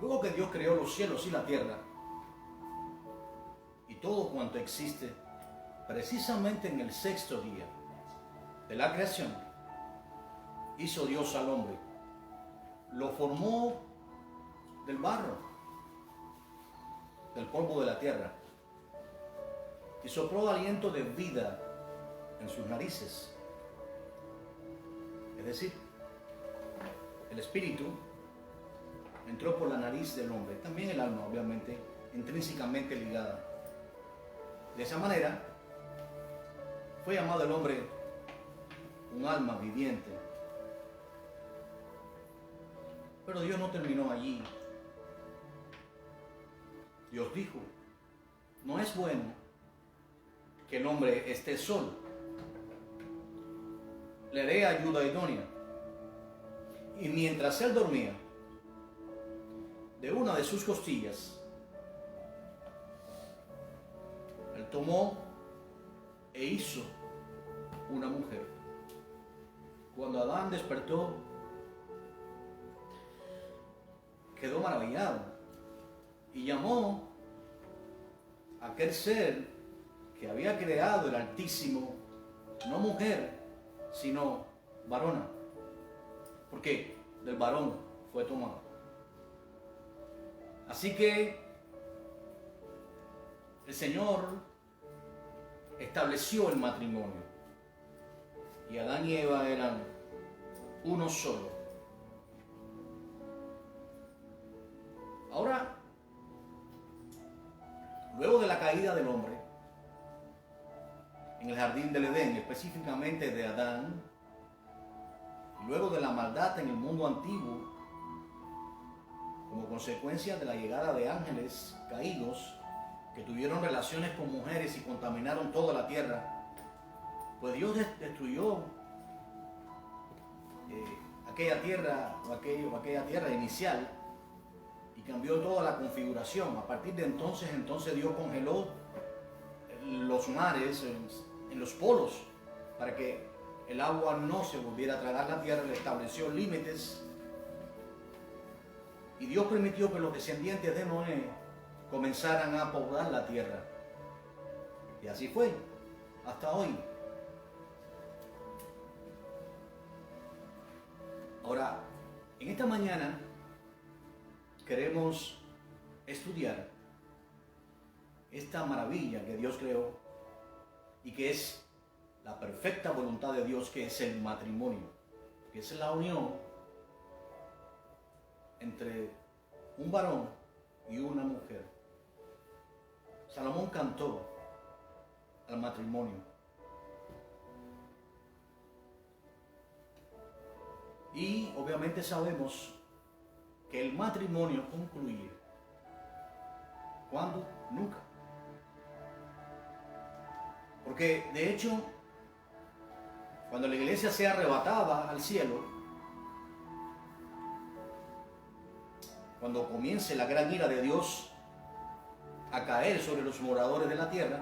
Luego que Dios creó los cielos y la tierra y todo cuanto existe, precisamente en el sexto día de la creación, hizo Dios al hombre. Lo formó del barro, del polvo de la tierra, y sopló aliento de vida en sus narices. Es decir, el espíritu entró por la nariz del hombre, también el alma, obviamente, intrínsecamente ligada. De esa manera, fue llamado el hombre un alma viviente. Pero Dios no terminó allí. Dios dijo, no es bueno que el hombre esté solo. Le dé ayuda idónea. Y mientras él dormía, de una de sus costillas, él tomó e hizo una mujer. Cuando Adán despertó, quedó maravillado y llamó a aquel ser que había creado el Altísimo, no mujer, sino varona, porque del varón fue tomado. Así que el Señor estableció el matrimonio y Adán y Eva eran uno solo. Ahora, luego de la caída del hombre en el jardín del Edén, específicamente de Adán, y luego de la maldad en el mundo antiguo, como consecuencia de la llegada de ángeles caídos que tuvieron relaciones con mujeres y contaminaron toda la tierra, pues Dios destruyó aquella tierra inicial y cambió toda la configuración. A partir de entonces Dios congeló los mares en los polos para que el agua no se volviera a tragar la tierra. Le estableció límites y Dios permitió que los descendientes de Noé comenzaran a poblar la tierra. Y así fue hasta hoy. Ahora, en esta mañana queremos estudiar esta maravilla que Dios creó y que es la perfecta voluntad de Dios, que es el matrimonio, que es la unión entre un varón y una mujer. Salomón cantó al matrimonio. Y obviamente sabemos que el matrimonio concluye. ¿Cuándo? Nunca. Porque de hecho, cuando la iglesia sea arrebatada al cielo, cuando comience la gran ira de Dios a caer sobre los moradores de la tierra,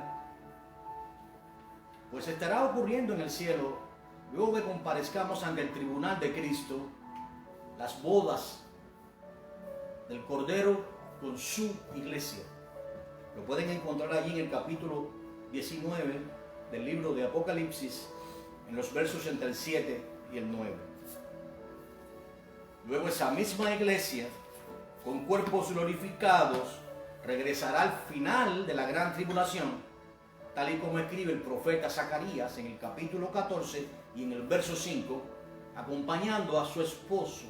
pues estará ocurriendo en el cielo, luego que comparezcamos ante el tribunal de Cristo, las bodas del Cordero con su iglesia. Lo pueden encontrar allí en el capítulo 19 del libro de Apocalipsis, en los versos entre el 7 y el 9. Luego esa misma iglesia, con cuerpos glorificados, regresará al final de la gran tribulación, tal y como escribe el profeta Zacarías en el capítulo 14 y en el verso 5, acompañando a su esposo.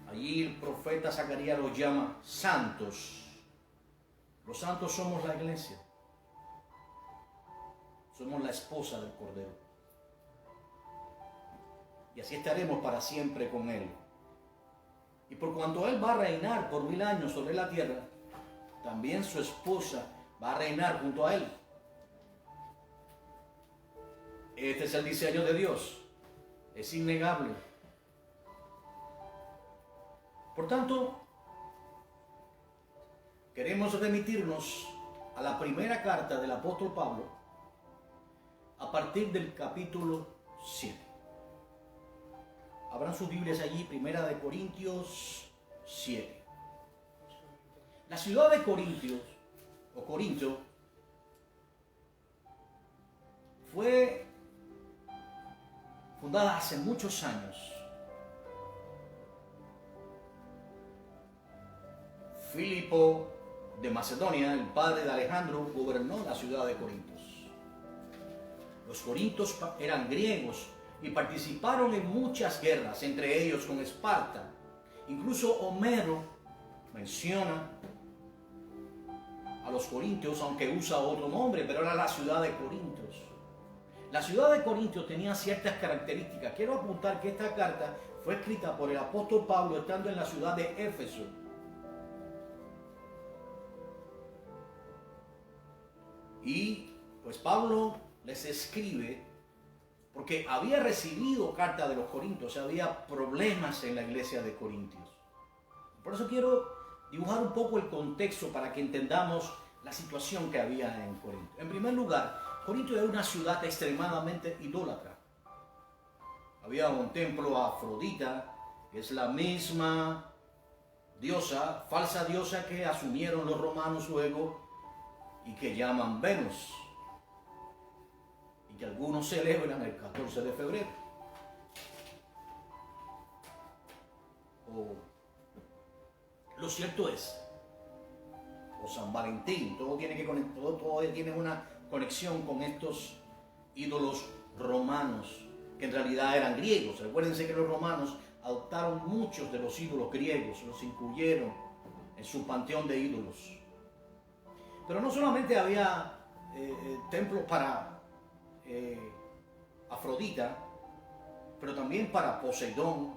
Allí el profeta Zacarías los llama santos. Los santos somos la iglesia. Somos la esposa del Cordero. Y así estaremos para siempre con Él. Y por cuanto Él va a reinar por 1000 años sobre la tierra, también su esposa va a reinar junto a Él. Este es el diseño de Dios. Es innegable. Por tanto, queremos remitirnos a la primera carta del apóstol Pablo a partir del capítulo 7. Abran sus Biblias allí, Primera de Corintios 7. La ciudad de Corintios, o Corinto, fue fundada hace muchos años. Filipo de Macedonia, el padre de Alejandro, gobernó la ciudad de Corintios. Los corintios eran griegos y participaron en muchas guerras, entre ellos con Esparta. Incluso Homero menciona a los corintios, aunque usa otro nombre, pero era la ciudad de Corintios. La ciudad de Corintios tenía ciertas características. Quiero apuntar que esta carta fue escrita por el apóstol Pablo estando en la ciudad de Éfeso. Y pues Pablo les escribe porque había recibido carta de los corintios, había problemas en la iglesia de Corintios. Por eso quiero dibujar un poco el contexto para que entendamos la situación que había en Corinto. En primer lugar, Corinto era una ciudad extremadamente idólatra. Había un templo a Afrodita, que es la misma diosa, falsa diosa que asumieron los romanos luego y que llaman Venus, y que algunos celebran el 14 de febrero. Lo cierto es, o San Valentín, todo tiene una conexión con estos ídolos romanos, que en realidad eran griegos. Recuérdense que los romanos adoptaron muchos de los ídolos griegos, los incluyeron en su panteón de ídolos. Pero no solamente había templos para Afrodita, pero también para Poseidón,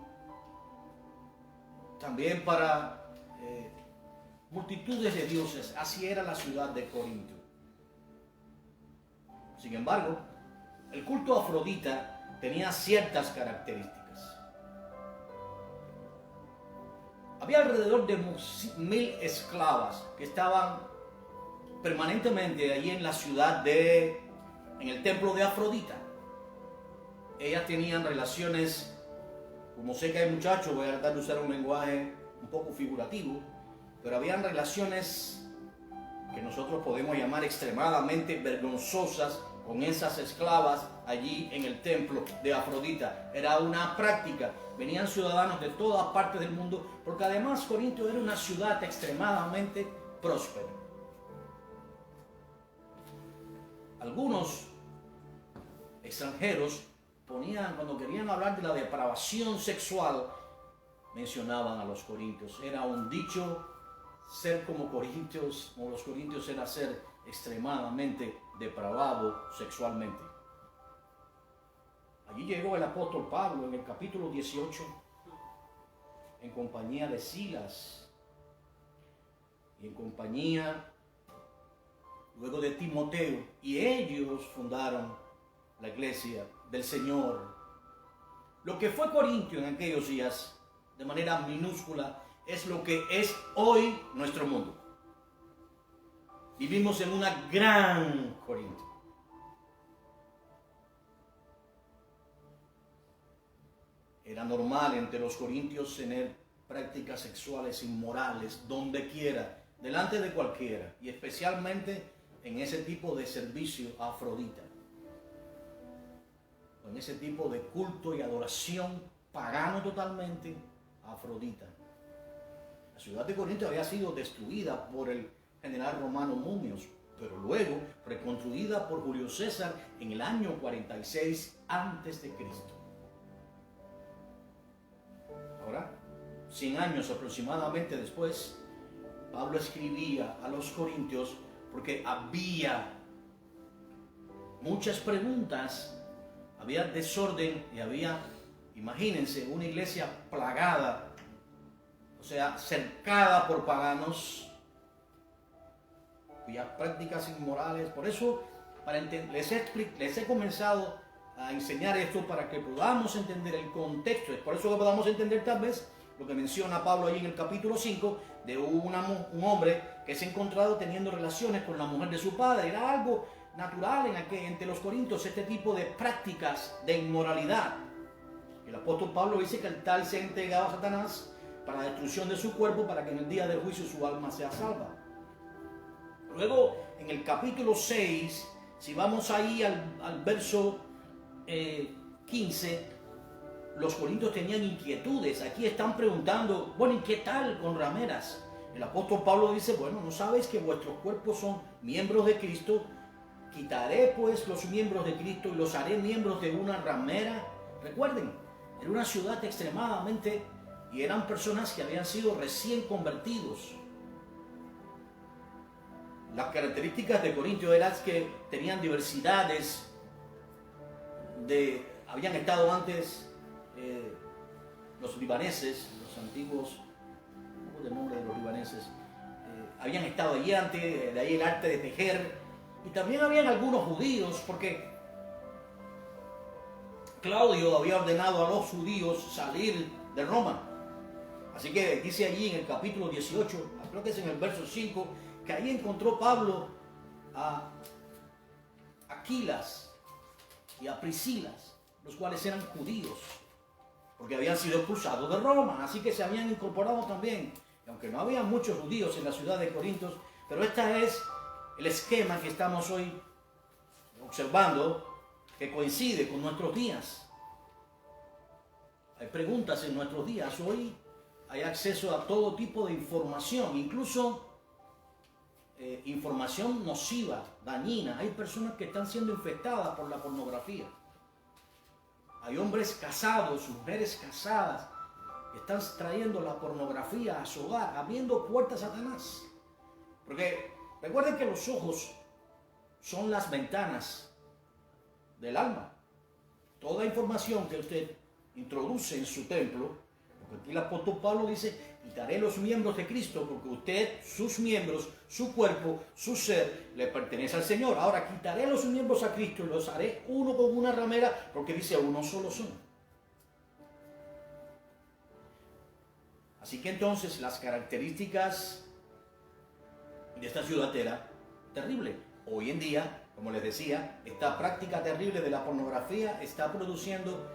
también para multitudes de dioses. Así era la ciudad de Corinto. Sin embargo, el culto a Afrodita tenía ciertas características. Había alrededor de 1000 esclavas que estaban permanentemente allí en la ciudad en el templo de Afrodita. Ellas tenían relaciones, como sé que hay muchachos, voy a tratar de usar un lenguaje un poco figurativo, pero habían relaciones que nosotros podemos llamar extremadamente vergonzosas con esas esclavas allí en el templo de Afrodita. Era una práctica. Venían ciudadanos de todas partes del mundo, porque además Corinto era una ciudad extremadamente próspera. Algunos extranjeros cuando querían hablar de la depravación sexual, mencionaban a los corintios. Era un dicho, ser como los corintios era ser extremadamente depravado sexualmente. Allí llegó el apóstol Pablo en el capítulo 18, en compañía de Silas y en compañía luego de Timoteo, y ellos fundaron la iglesia del Señor. Lo que fue Corintio en aquellos días, de manera minúscula, es lo que es hoy nuestro mundo. Vivimos en una gran Corinto. Era normal entre los corintios tener prácticas sexuales inmorales donde quiera, delante de cualquiera, y especialmente en ese tipo de servicio a Afrodita, o en ese tipo de culto y adoración pagano totalmente a Afrodita. La ciudad de Corinto había sido destruida por el general romano Mumios, pero luego reconstruida por Julio César en el año 46 a.C. Ahora, 100 años aproximadamente después, Pablo escribía a los corintios porque había muchas preguntas, había desorden y había, imagínense, una iglesia plagada, o sea, cercada por paganos, cuyas prácticas inmorales. Por eso les he comenzado a enseñar esto para que podamos entender el contexto. Es por eso que podamos entender tal vez lo que menciona Pablo ahí en el capítulo 5 de un hombre que se ha encontrado teniendo relaciones con la mujer de su padre. Era algo natural entre los corintios, este tipo de prácticas de inmoralidad. El apóstol Pablo dice que el tal se ha entregado a Satanás para la destrucción de su cuerpo, para que en el día del juicio su alma sea salva. Luego, en el capítulo 6, si vamos ahí al verso 15, los corintios tenían inquietudes. Aquí están preguntando, bueno, ¿y qué tal con rameras? El apóstol Pablo dice, bueno, ¿no sabéis que vuestros cuerpos son miembros de Cristo? Quitaré pues los miembros de Cristo y los haré miembros de una ramera. Recuerden, era una ciudad extremadamente, y eran personas que habían sido recién convertidos. Las características de Corintio eran que tenían diversidades, habían estado antes los libaneses, los antiguos, ¿cómo es el nombre de los libaneses? Habían estado allí antes, de ahí el arte de tejer, y también habían algunos judíos, porque Claudio había ordenado a los judíos salir de Roma. Así que dice allí en el capítulo 18, creo que es en el verso 5, que ahí encontró Pablo a Aquilas y a Priscilas, los cuales eran judíos, porque habían sido expulsados de Roma, así que se habían incorporado también. Y aunque no había muchos judíos en la ciudad de Corintios, pero este es el esquema que estamos hoy observando, que coincide con nuestros días. Hay preguntas en nuestros días. Hoy hay acceso a todo tipo de información, incluso información nociva, dañina. Hay personas que están siendo infectadas por la pornografía. Hay hombres casados, mujeres casadas, que están trayendo la pornografía a su hogar, abriendo puertas a Satanás. Porque recuerden que los ojos son las ventanas del alma. Toda información que usted introduce en su templo, porque aquí el apóstol Pablo dice, quitaré los miembros de Cristo, porque usted, sus miembros, su cuerpo, su ser, le pertenece al Señor. Ahora quitaré los miembros a Cristo y los haré uno con una ramera, porque dice, uno solo son. Así que entonces las características de esta ciudad era terrible. Hoy en día, como les decía, esta práctica terrible de la pornografía está produciendo,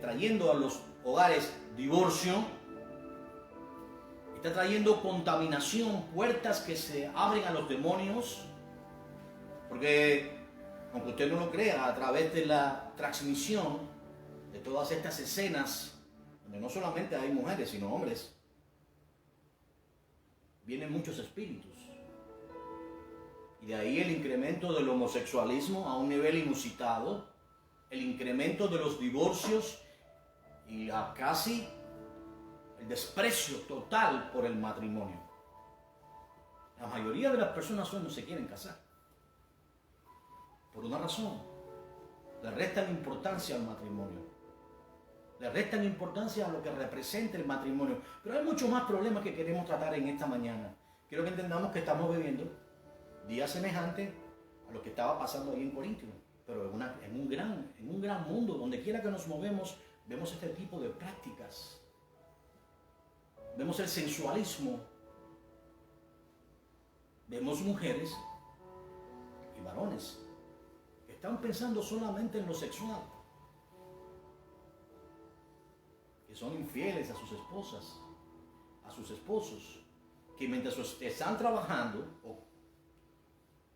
trayendo a los hogares divorcio, está trayendo contaminación, puertas que se abren a los demonios, porque, aunque usted no lo crea, a través de la transmisión de todas estas escenas, donde no solamente hay mujeres, sino hombres, vienen muchos espíritus. Y de ahí el incremento del homosexualismo a un nivel inusitado, el incremento de los divorcios y casi el desprecio total por el matrimonio. La mayoría de las personas hoy no se quieren casar. Por una razón. Le restan importancia al matrimonio. Le restan importancia a lo que representa el matrimonio. Pero hay muchos más problemas que queremos tratar en esta mañana. Quiero que entendamos que estamos viviendo días semejantes a lo que estaba pasando ahí en Corintio. Pero en un gran mundo, donde quiera que nos movemos, vemos este tipo de prácticas. Vemos el sensualismo. Vemos mujeres y varones que están pensando solamente en lo sexual, que son infieles a sus esposas, a sus esposos, que mientras están trabajando o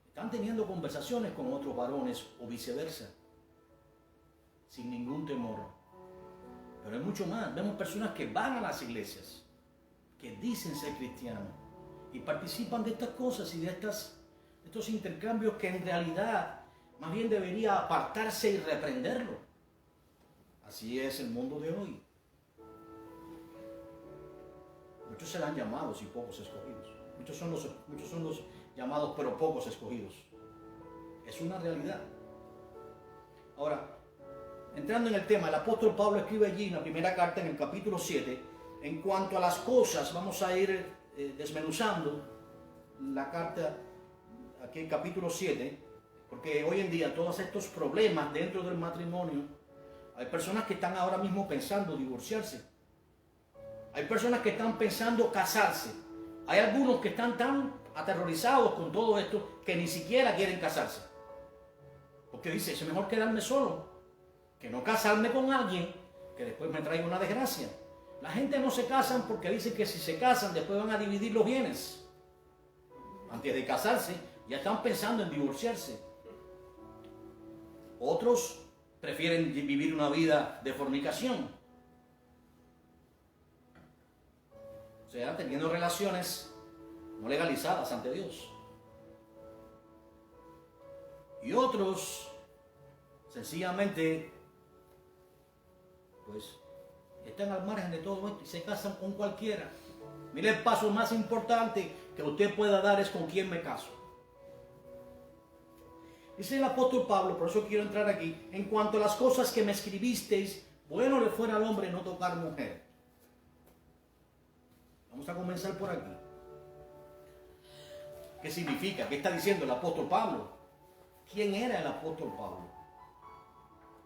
están teniendo conversaciones con otros varones o viceversa, sin ningún temor. Pero hay mucho más. Vemos personas que van a las iglesias, que dicen ser cristianos y participan de estas cosas y de estos intercambios que en realidad más bien debería apartarse y reprenderlo. Así es el mundo de hoy. Muchos serán llamados y pocos escogidos. Muchos son los llamados pero pocos escogidos. Es una realidad. Ahora, entrando en el tema, el apóstol Pablo escribe allí en la primera carta, en el capítulo 7, en cuanto a las cosas, vamos a ir desmenuzando la carta, aquí en capítulo 7, porque hoy en día todos estos problemas dentro del matrimonio, hay personas que están ahora mismo pensando divorciarse. Hay personas que están pensando casarse. Hay algunos que están tan aterrorizados con todo esto que ni siquiera quieren casarse. Porque dice, es mejor quedarme solo que no casarme con alguien que después me traiga una desgracia. La gente no se casan porque dicen que si se casan después van a dividir los bienes. Antes de casarse ya están pensando en divorciarse. Otros prefieren vivir una vida de fornicación. O sea, teniendo relaciones no legalizadas ante Dios. Y otros sencillamente pues están al margen de todo esto y se casan con cualquiera. Mire, el paso más importante que usted pueda dar es con quién me caso. Dice el apóstol Pablo, por eso quiero entrar aquí, en cuanto a las cosas que me escribisteis, bueno le fuera al hombre no tocar mujer. Vamos a comenzar por aquí. ¿Qué significa? ¿Qué está diciendo el apóstol Pablo? ¿Quién era el apóstol Pablo?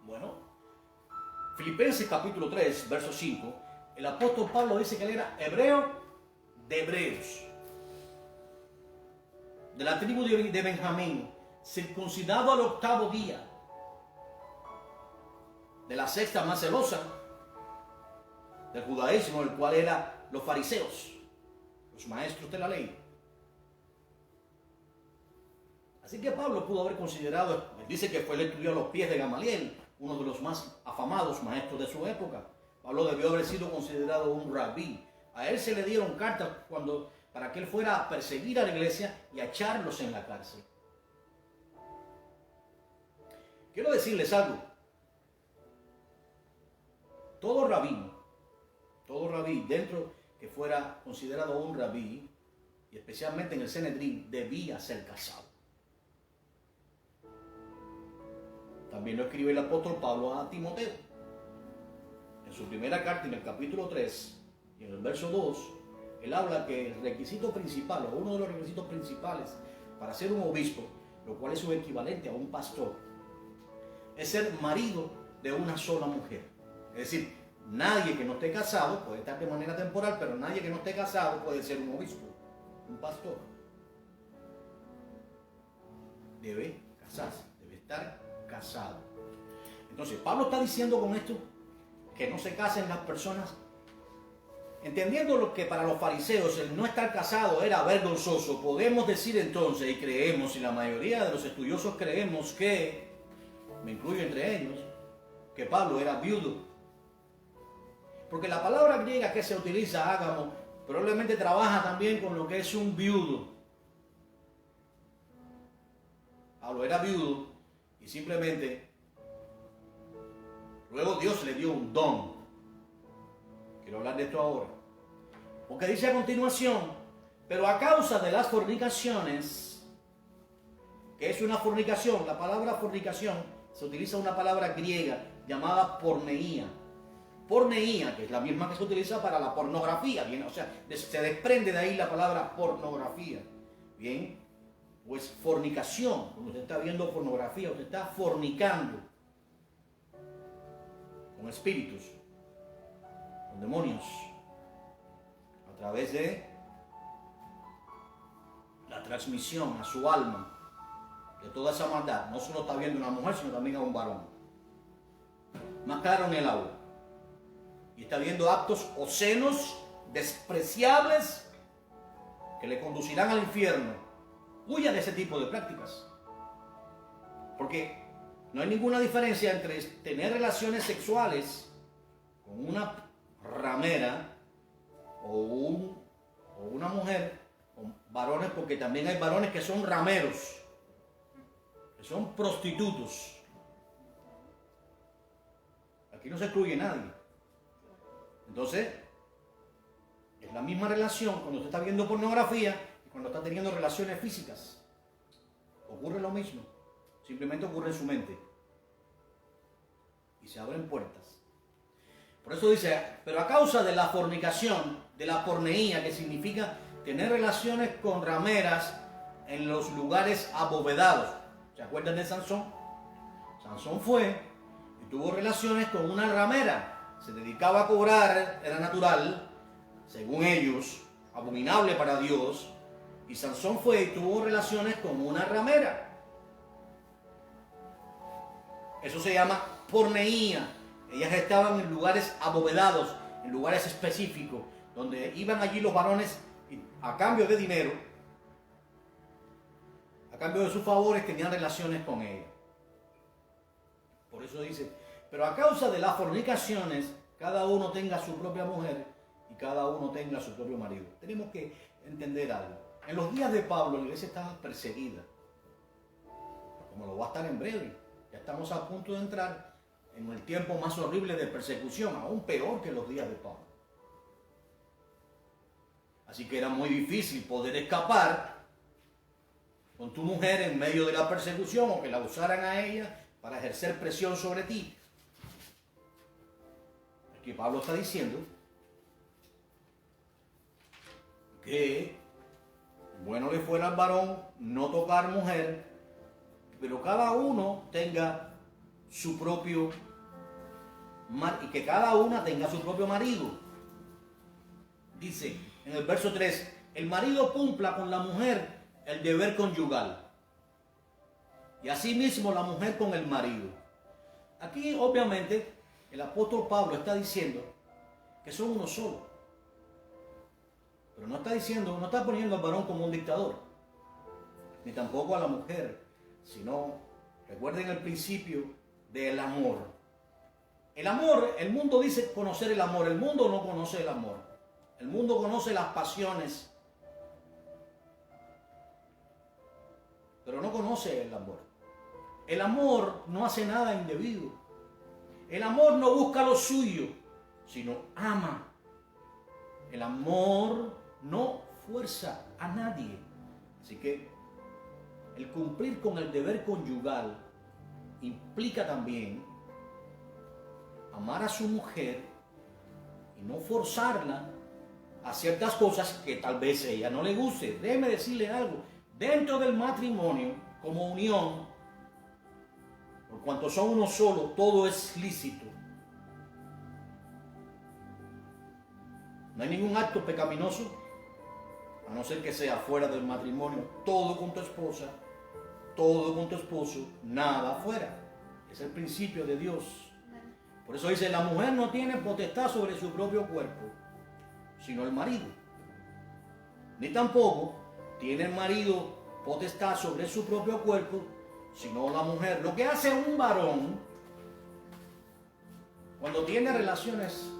Bueno, Filipenses capítulo 3, verso 5, el apóstol Pablo dice que él era hebreo de hebreos, de la tribu de Benjamín, circuncidado al 8º día, de la secta más celosa del judaísmo, el cual eran los fariseos, los maestros de la ley. Así que Pablo pudo haber considerado, él dice que fue el estudió a los pies de Gamaliel, uno de los más afamados maestros de su época. Pablo debió haber sido considerado un rabí. A él se le dieron cartas para que él fuera a perseguir a la iglesia y a echarlos en la cárcel. Quiero decirles algo. Todo rabí dentro que fuera considerado un rabí, y especialmente en el Sanedrín, debía ser casado. También lo escribe el apóstol Pablo a Timoteo. En su primera carta, en el capítulo 3, y en el verso 2, él habla que el requisito principal, o uno de los requisitos principales para ser un obispo, lo cual es su equivalente a un pastor, es ser marido de una sola mujer. Es decir, nadie que no esté casado, puede estar de manera temporal, pero nadie que no esté casado puede ser un obispo, un pastor. Debe casarse, debe estar casado. Entonces, Pablo está diciendo con esto que no se casen las personas, entendiendo lo que para los fariseos el no estar casado era vergonzoso. Podemos decir entonces, y creemos, y la mayoría de los estudiosos creemos que, me incluyo entre ellos, que Pablo era viudo. Porque la palabra griega que se utiliza, ágamo, probablemente trabaja también con lo que es un viudo. Pablo era viudo y simplemente luego Dios le dio un don. Quiero hablar de esto ahora. Porque dice a continuación, pero a causa de las fornicaciones, que es una fornicación, la palabra fornicación, se utiliza una palabra griega llamada porneía. Porneía, que es la misma que se utiliza para la pornografía, bien, o sea, se desprende de ahí la palabra pornografía. Bien, pues fornicación, cuando usted está viendo pornografía, usted está fornicando con espíritus, con demonios, a través de la transmisión a su alma de toda esa maldad. No solo está viendo a una mujer, sino también a un varón. Más claro en el agua. Y está viendo actos obscenos, despreciables, que le conducirán al infierno. Huya de ese tipo de prácticas. Porque no hay ninguna diferencia entre tener relaciones sexuales con una ramera o una mujer, con varones, porque también hay varones que son rameros, que son prostitutos. Aquí no se excluye nadie. Entonces, es la misma relación cuando usted está viendo pornografía y cuando está teniendo relaciones físicas. Ocurre lo mismo. Simplemente ocurre en su mente. Y se abren puertas. Por eso dice, pero a causa de la fornicación, de la porneía, que significa tener relaciones con rameras en los lugares abovedados. ¿Se acuerdan de Sansón? Sansón fue y tuvo relaciones con una ramera. Se dedicaba a cobrar, era natural, según ellos, abominable para Dios. Y Sansón fue y tuvo relaciones con una ramera. Eso se llama porneía. Ellas estaban en lugares abovedados, en lugares específicos, donde iban allí los varones y a cambio de dinero, a cambio de sus favores, tenían relaciones con ella. Por eso dice, pero a causa de las fornicaciones, cada uno tenga su propia mujer y cada uno tenga su propio marido. Tenemos que entender algo. En los días de Pablo, la iglesia estaba perseguida, como lo va a estar en breve. Ya estamos a punto de entrar en el tiempo más horrible de persecución, aún peor que los días de Pablo. Así que era muy difícil poder escapar con tu mujer en medio de la persecución o que la usaran a ella para ejercer presión sobre ti. Aquí Pablo está diciendo que bueno le fuera al varón no tocar mujer, pero cada uno tenga su propio y que cada una tenga su propio marido. Dice en el verso 3, el marido cumpla con la mujer el deber conyugal y asimismo la mujer con el marido. Aquí obviamente el apóstol Pablo está diciendo que son uno solo, pero no está diciendo, no está poniendo al varón como un dictador, ni tampoco a la mujer, sino recuerden el principio del amor. El amor, el mundo dice conocer el amor, el mundo no conoce el amor. El mundo conoce las pasiones, pero no conoce el amor. El amor no hace nada indebido. El amor no busca lo suyo, sino ama. El amor no fuerza a nadie. Así que el cumplir con el deber conyugal implica también amar a su mujer y no forzarla a ciertas cosas que tal vez a ella no le guste. Déjeme decirle algo. Dentro del matrimonio, como unión, por cuanto son uno solo, todo es lícito. No hay ningún acto pecaminoso, a no ser que sea fuera del matrimonio. Todo con tu esposa, todo con tu esposo, nada fuera. Es el principio de Dios. Por eso dice, la mujer no tiene potestad sobre su propio cuerpo, sino el marido. Ni tampoco tiene el marido potestad sobre su propio cuerpo, sino la mujer. Lo que hace un varón cuando tiene relaciones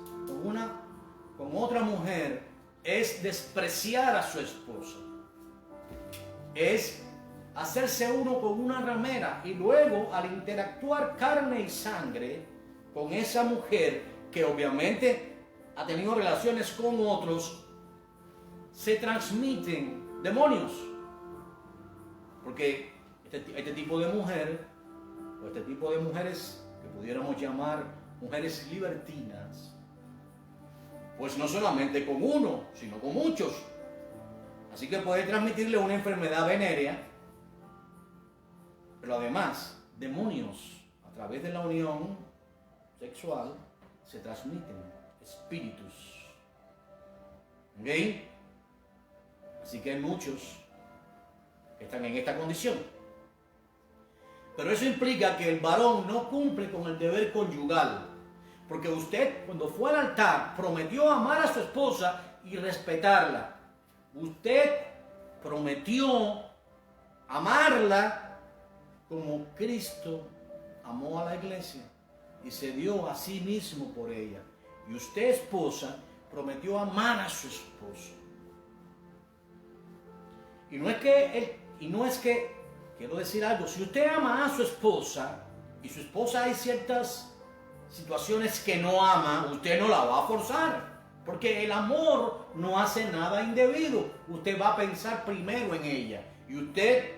con otra mujer es despreciar a su esposa, es hacerse uno con una ramera y luego al interactuar carne y sangre con esa mujer que obviamente ha tenido relaciones con otros, se transmiten demonios. Porque este tipo de mujer, o este tipo de mujeres que pudiéramos llamar mujeres libertinas, pues no solamente con uno, sino con muchos. Así que puede transmitirle una enfermedad venérea, pero además demonios a través de la unión sexual se transmiten. Espíritus. ¿Ok? Así que hay muchos que están en esta condición. Pero eso implica que el varón no cumple con el deber conyugal. Porque usted, cuando fue al altar, prometió amar a su esposa y respetarla. Usted prometió amarla como Cristo amó a la iglesia y se dio a sí mismo por ella. Y usted, esposa, prometió amar a su esposo. Y no es que, quiero decir algo, si usted ama a su esposa, y su esposa hay ciertas situaciones que no ama, usted no la va a forzar. Porque el amor no hace nada indebido. Usted va a pensar primero en ella. Y usted,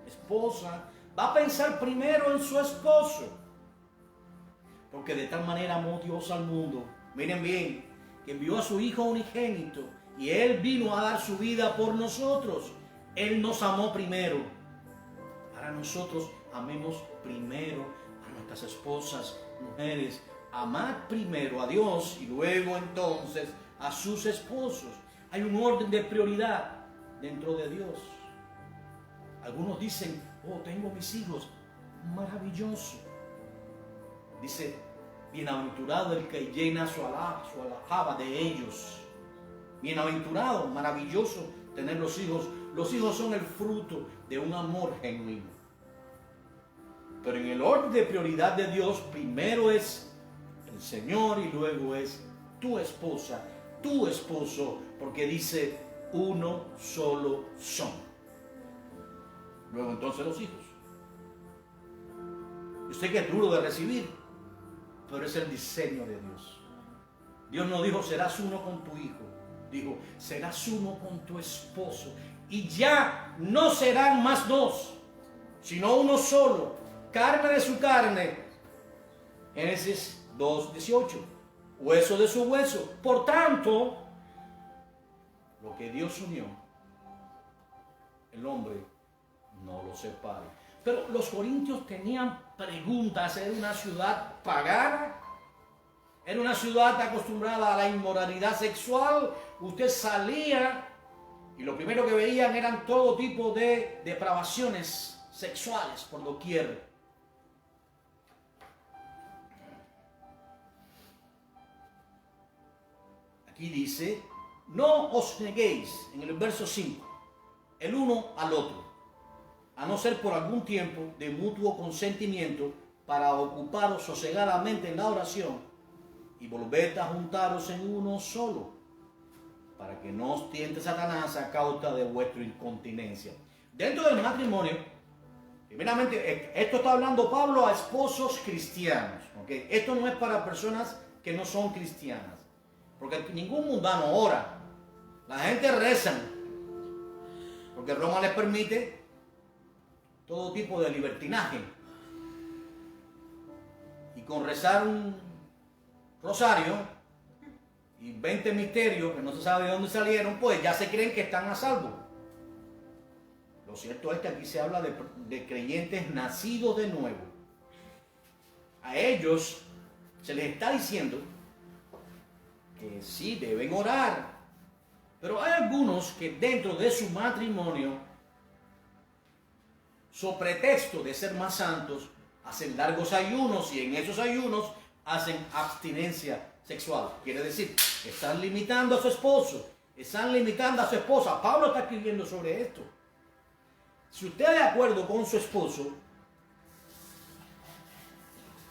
esposa, va a pensar primero en su esposo. Porque de tal manera amó Dios al mundo. Miren bien, que envió a su Hijo unigénito y Él vino a dar su vida por nosotros. Él nos amó primero. Ahora nosotros amemos primero a nuestras esposas, mujeres. Amad primero a Dios y luego entonces a sus esposos. Hay un orden de prioridad dentro de Dios. Algunos dicen, oh, tengo mis hijos, maravilloso. Dice Bienaventurado el que llena su aljaba de ellos. Bienaventurado, maravilloso tener los hijos. Los hijos son el fruto de un amor genuino. Pero en el orden de prioridad de Dios, primero es el Señor y luego es tu esposa, tu esposo, porque dice uno solo son. Luego entonces los hijos. Yo sé que es duro de recibir, pero es el diseño de Dios. Dios no dijo serás uno con tu hijo, dijo serás uno con tu esposo. Y ya no serán más dos, sino uno solo, carne de su carne. Génesis 2:18, hueso de su hueso. Por tanto, lo que Dios unió, el hombre no lo separe. Pero los corintios tenían preguntas. Era una ciudad pagana, era una ciudad acostumbrada a la inmoralidad sexual. Usted salía y lo primero que veían eran todo tipo de depravaciones sexuales por doquier. Aquí dice, no os neguéis, en el verso 5, el uno al otro, a no ser por algún tiempo de mutuo consentimiento, para ocuparos sosegadamente en la oración y volved a juntaros en uno solo, para que no os tiente Satanás a causa de vuestra incontinencia. Dentro del matrimonio, primeramente, esto está hablando Pablo a esposos cristianos, ¿okay? Esto no es para personas que no son cristianas, porque ningún mundano ora. La gente reza, porque Roma les permite todo tipo de libertinaje. Y con rezar un rosario y 20 misterios que no se sabe de dónde salieron, pues ya se creen que están a salvo. Lo cierto es que aquí se habla de creyentes nacidos de nuevo. A ellos se les está diciendo que sí deben orar, pero hay algunos que dentro de su matrimonio, so pretexto de ser más santos, hacen largos ayunos y en esos ayunos hacen abstinencia sexual. Quiere decir, están limitando a su esposo, están limitando a su esposa. Pablo está escribiendo sobre esto. Si usted de acuerdo con su esposo,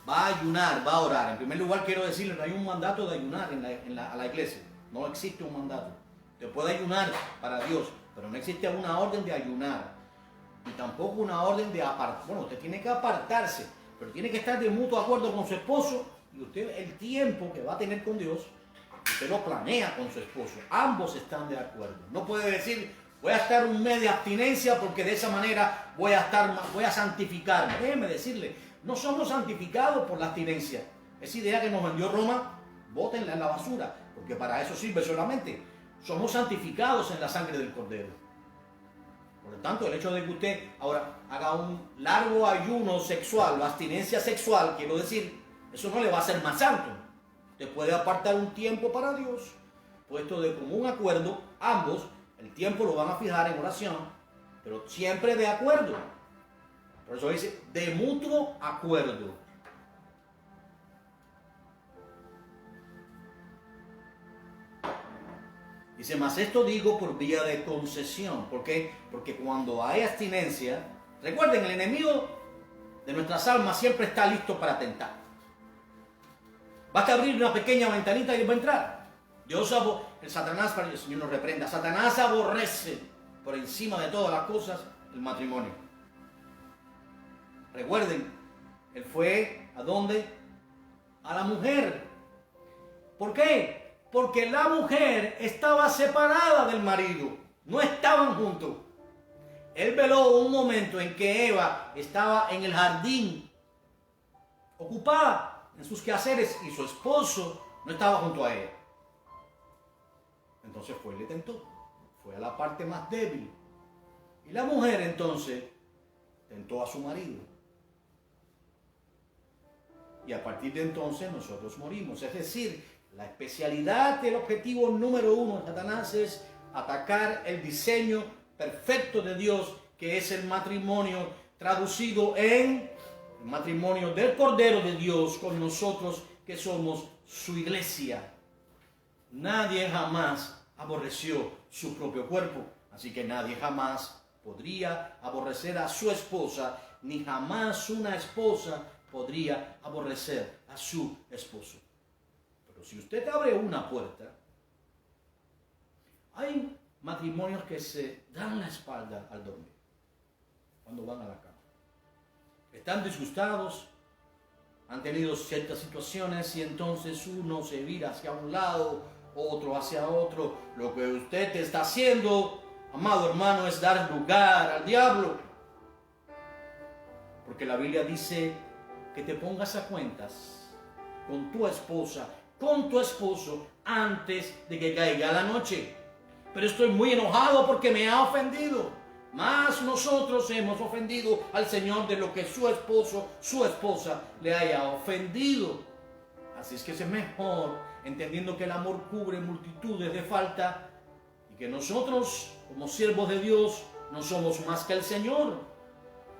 va a ayunar, va a orar. En primer lugar quiero decirle, no hay un mandato de ayunar a la iglesia. No existe un mandato. Usted puede ayunar para Dios, pero no existe una orden de ayunar. Y tampoco una orden de apartar. Bueno, usted tiene que apartarse, pero tiene que estar de mutuo acuerdo con su esposo. Y usted, el tiempo que va a tener con Dios, usted lo planea con su esposo. Ambos están de acuerdo. No puede decir, voy a estar un mes de abstinencia porque de esa manera voy a santificarme. Déjeme decirle, no somos santificados por la abstinencia. Esa idea que nos vendió Roma, bótenla en la basura, porque para eso sirve solamente. Somos santificados en la sangre del Cordero. Por lo tanto, el hecho de que usted ahora haga un largo ayuno sexual, o abstinencia sexual, quiero decir, eso no le va a hacer más santo. Usted puede apartar un tiempo para Dios, puesto de común acuerdo, ambos, el tiempo lo van a fijar en oración, pero siempre de acuerdo. Por eso dice, de mutuo acuerdo. Dice, mas esto digo por vía de concesión. ¿Por qué? Porque cuando hay abstinencia, recuerden, el enemigo de nuestras almas siempre está listo para tentar. Basta abrir una pequeña ventanita y él va a entrar. El Satanás, para el Señor nos reprenda, Satanás aborrece por encima de todas las cosas el matrimonio. Recuerden, él fue ¿a dónde? A la mujer. ¿Por qué? Porque la mujer estaba separada del marido, no estaban juntos. Él veló un momento en que Eva estaba en el jardín, ocupada en sus quehaceres, y su esposo no estaba junto a ella. Entonces fue y le tentó, fue a la parte más débil. Y la mujer entonces tentó a su marido. Y a partir de entonces nosotros morimos. Es decir, la especialidad del objetivo número uno de Satanás es atacar el diseño perfecto de Dios, que es el matrimonio, traducido en el matrimonio del Cordero de Dios con nosotros, que somos su iglesia. Nadie jamás aborreció su propio cuerpo, así que nadie jamás podría aborrecer a su esposa, ni jamás una esposa podría aborrecer a su esposo. Pero si usted abre una puerta, hay matrimonios que se dan la espalda al dormir, cuando van a la cama. Están disgustados, han tenido ciertas situaciones y entonces uno se vira hacia un lado, otro hacia otro. Lo que usted está haciendo, amado hermano, es dar lugar al diablo. Porque la Biblia dice que te pongas a cuentas con tu esposa, con tu esposo, antes de que caiga la noche. Pero estoy muy enojado porque me ha ofendido. Más nosotros hemos ofendido al Señor de lo que su esposo, su esposa le haya ofendido. Así es que es mejor, entendiendo que el amor cubre multitudes de faltas y que nosotros, como siervos de Dios, no somos más que el Señor.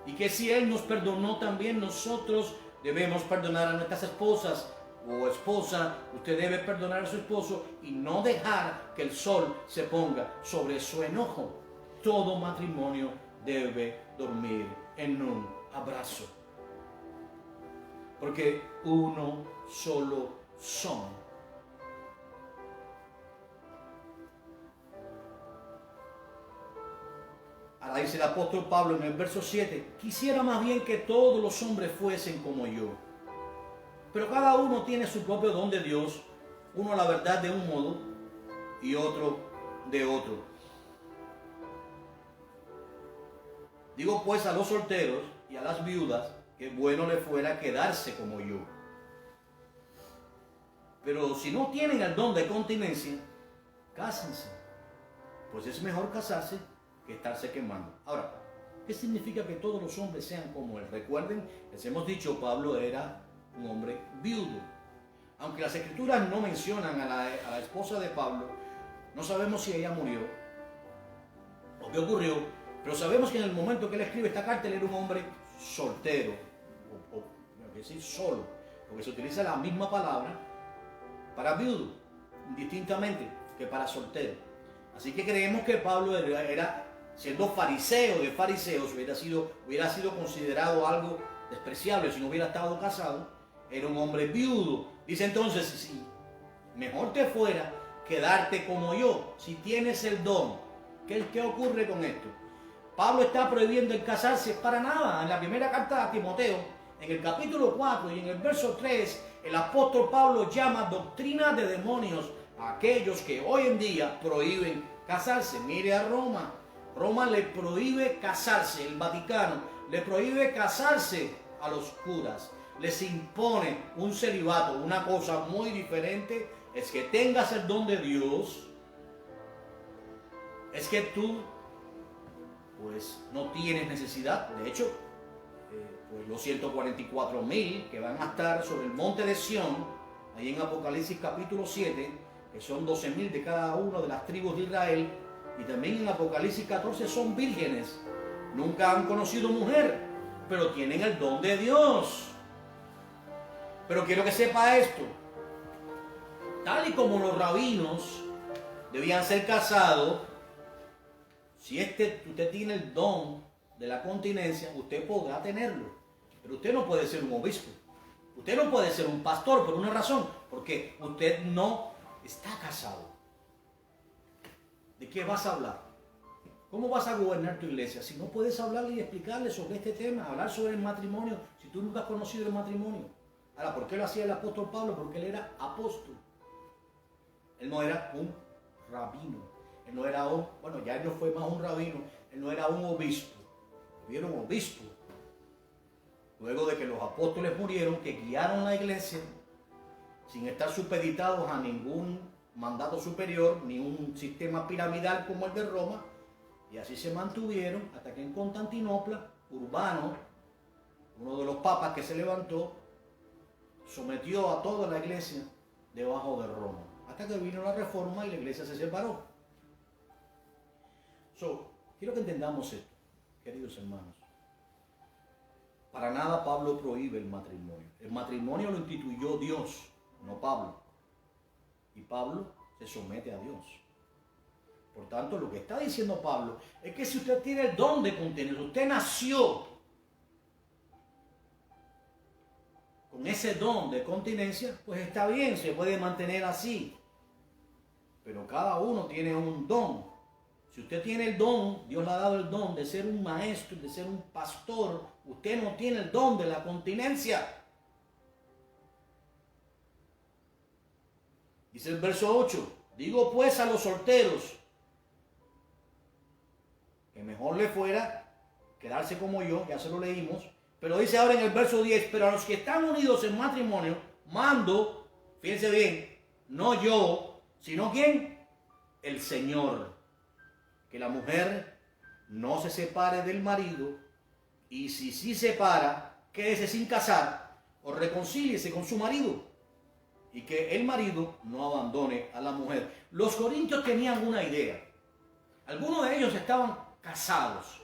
Y que si Él nos perdonó, también nosotros debemos perdonar a nuestras esposas. O esposa, usted debe perdonar a su esposo y no dejar que el sol se ponga sobre su enojo. Todo matrimonio debe dormir en un abrazo. Porque uno solo son. Ahora dice el apóstol Pablo en el verso 7, quisiera más bien que todos los hombres fuesen como yo. Pero cada uno tiene su propio don de Dios, uno la verdad de un modo y otro de otro. Digo pues a los solteros y a las viudas que bueno les fuera quedarse como yo. Pero si no tienen el don de continencia, cásense, pues es mejor casarse que estarse quemando. Ahora, ¿qué significa que todos los hombres sean como él? Recuerden, les hemos dicho, Pablo era un hombre viudo. Aunque las escrituras no mencionan a la esposa de Pablo, no sabemos si ella murió o qué ocurrió. Pero sabemos que en el momento que él escribe esta carta, él era un hombre soltero, es decir, solo, porque se utiliza la misma palabra para viudo, indistintamente que para soltero. Así que creemos que Pablo era siendo fariseo de fariseos, hubiera sido considerado algo despreciable si no hubiera estado casado. Era un hombre viudo. Dice entonces, si mejor te fuera quedarte como yo, si tienes el don. ¿Qué ocurre con esto? Pablo está prohibiendo el casarse para nada. En la primera carta a Timoteo, en el capítulo 4 y en el verso 3, el apóstol Pablo llama doctrina de demonios a aquellos que hoy en día prohíben casarse. Mire a Roma. Roma le prohíbe casarse, el Vaticano le prohíbe casarse a los curas. Les impone un celibato. Una cosa muy diferente es que tengas el don de Dios, es que tú pues no tienes necesidad. De hecho, pues los 144,000 que van a estar sobre el monte de Sión, ahí en Apocalipsis capítulo 7, que son 12,000 de cada una de las tribus de Israel, y también en Apocalipsis 14 son vírgenes, nunca han conocido mujer, pero tienen el don de Dios. Pero quiero que sepa esto, tal y como los rabinos debían ser casados, si usted tiene el don de la continencia, usted podrá tenerlo. Pero usted no puede ser un obispo. Usted no puede ser un pastor por una razón. Porque usted no está casado. ¿De qué vas a hablar? ¿Cómo vas a gobernar tu iglesia? Si no puedes hablarle y explicarle sobre este tema, hablar sobre el matrimonio, si tú nunca has conocido el matrimonio. Ahora, ¿por qué lo hacía el apóstol Pablo? Porque él era apóstol. Él no era un rabino. Él no era ya él no fue más un rabino, él no era un obispo, él era un obispo. Luego de que los apóstoles murieron, que guiaron la iglesia sin estar supeditados a ningún mandato superior, ni un sistema piramidal como el de Roma, y así se mantuvieron hasta que en Constantinopla, Urbano, uno de los papas que se levantó, sometió a toda la iglesia debajo de Roma, hasta que vino la reforma y la iglesia se separó. Quiero que entendamos esto, queridos hermanos. Para nada Pablo prohíbe el matrimonio. El matrimonio lo instituyó Dios. no Pablo. Y Pablo se somete a Dios. Por tanto, lo que está diciendo Pablo es que si usted tiene el don de continencia, usted nació con ese don de continencia, pues está bien, se puede mantener así. Pero cada uno tiene un don. Si usted tiene el don, Dios le ha dado el don de ser un maestro, de ser un pastor, usted no tiene el don de la continencia. Dice el verso 8, digo pues a los solteros, que mejor le fuera quedarse como yo, ya se lo leímos, pero dice ahora en el verso 10, pero a los que están unidos en matrimonio, mando, fíjense bien, no yo, sino ¿quién? El Señor. Que la mujer no se separe del marido, y si sí se separa, quédese sin casar o reconcíliese con su marido, y que el marido no abandone a la mujer. Los corintios tenían una idea. Algunos de ellos estaban casados,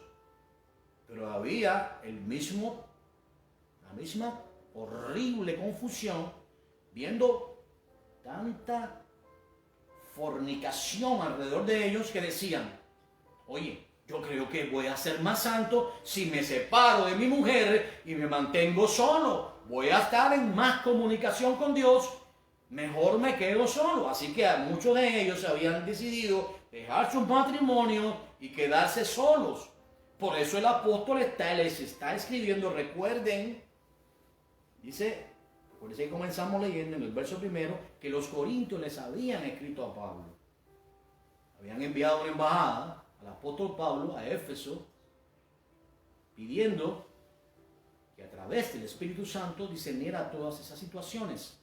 pero había la misma horrible confusión, viendo tanta fornicación alrededor de ellos, que decían, oye, yo creo que voy a ser más santo si me separo de mi mujer y me mantengo solo. Voy a estar en más comunicación con Dios, mejor me quedo solo. Así que muchos de ellos habían decidido dejar sus matrimonios y quedarse solos. Por eso el apóstol les está escribiendo, recuerden, dice, por eso ahí comenzamos leyendo en el verso primero, que los corintios les habían escrito a Pablo. Habían enviado una embajada al apóstol Pablo a Éfeso, pidiendo que a través del Espíritu Santo discerniera todas esas situaciones.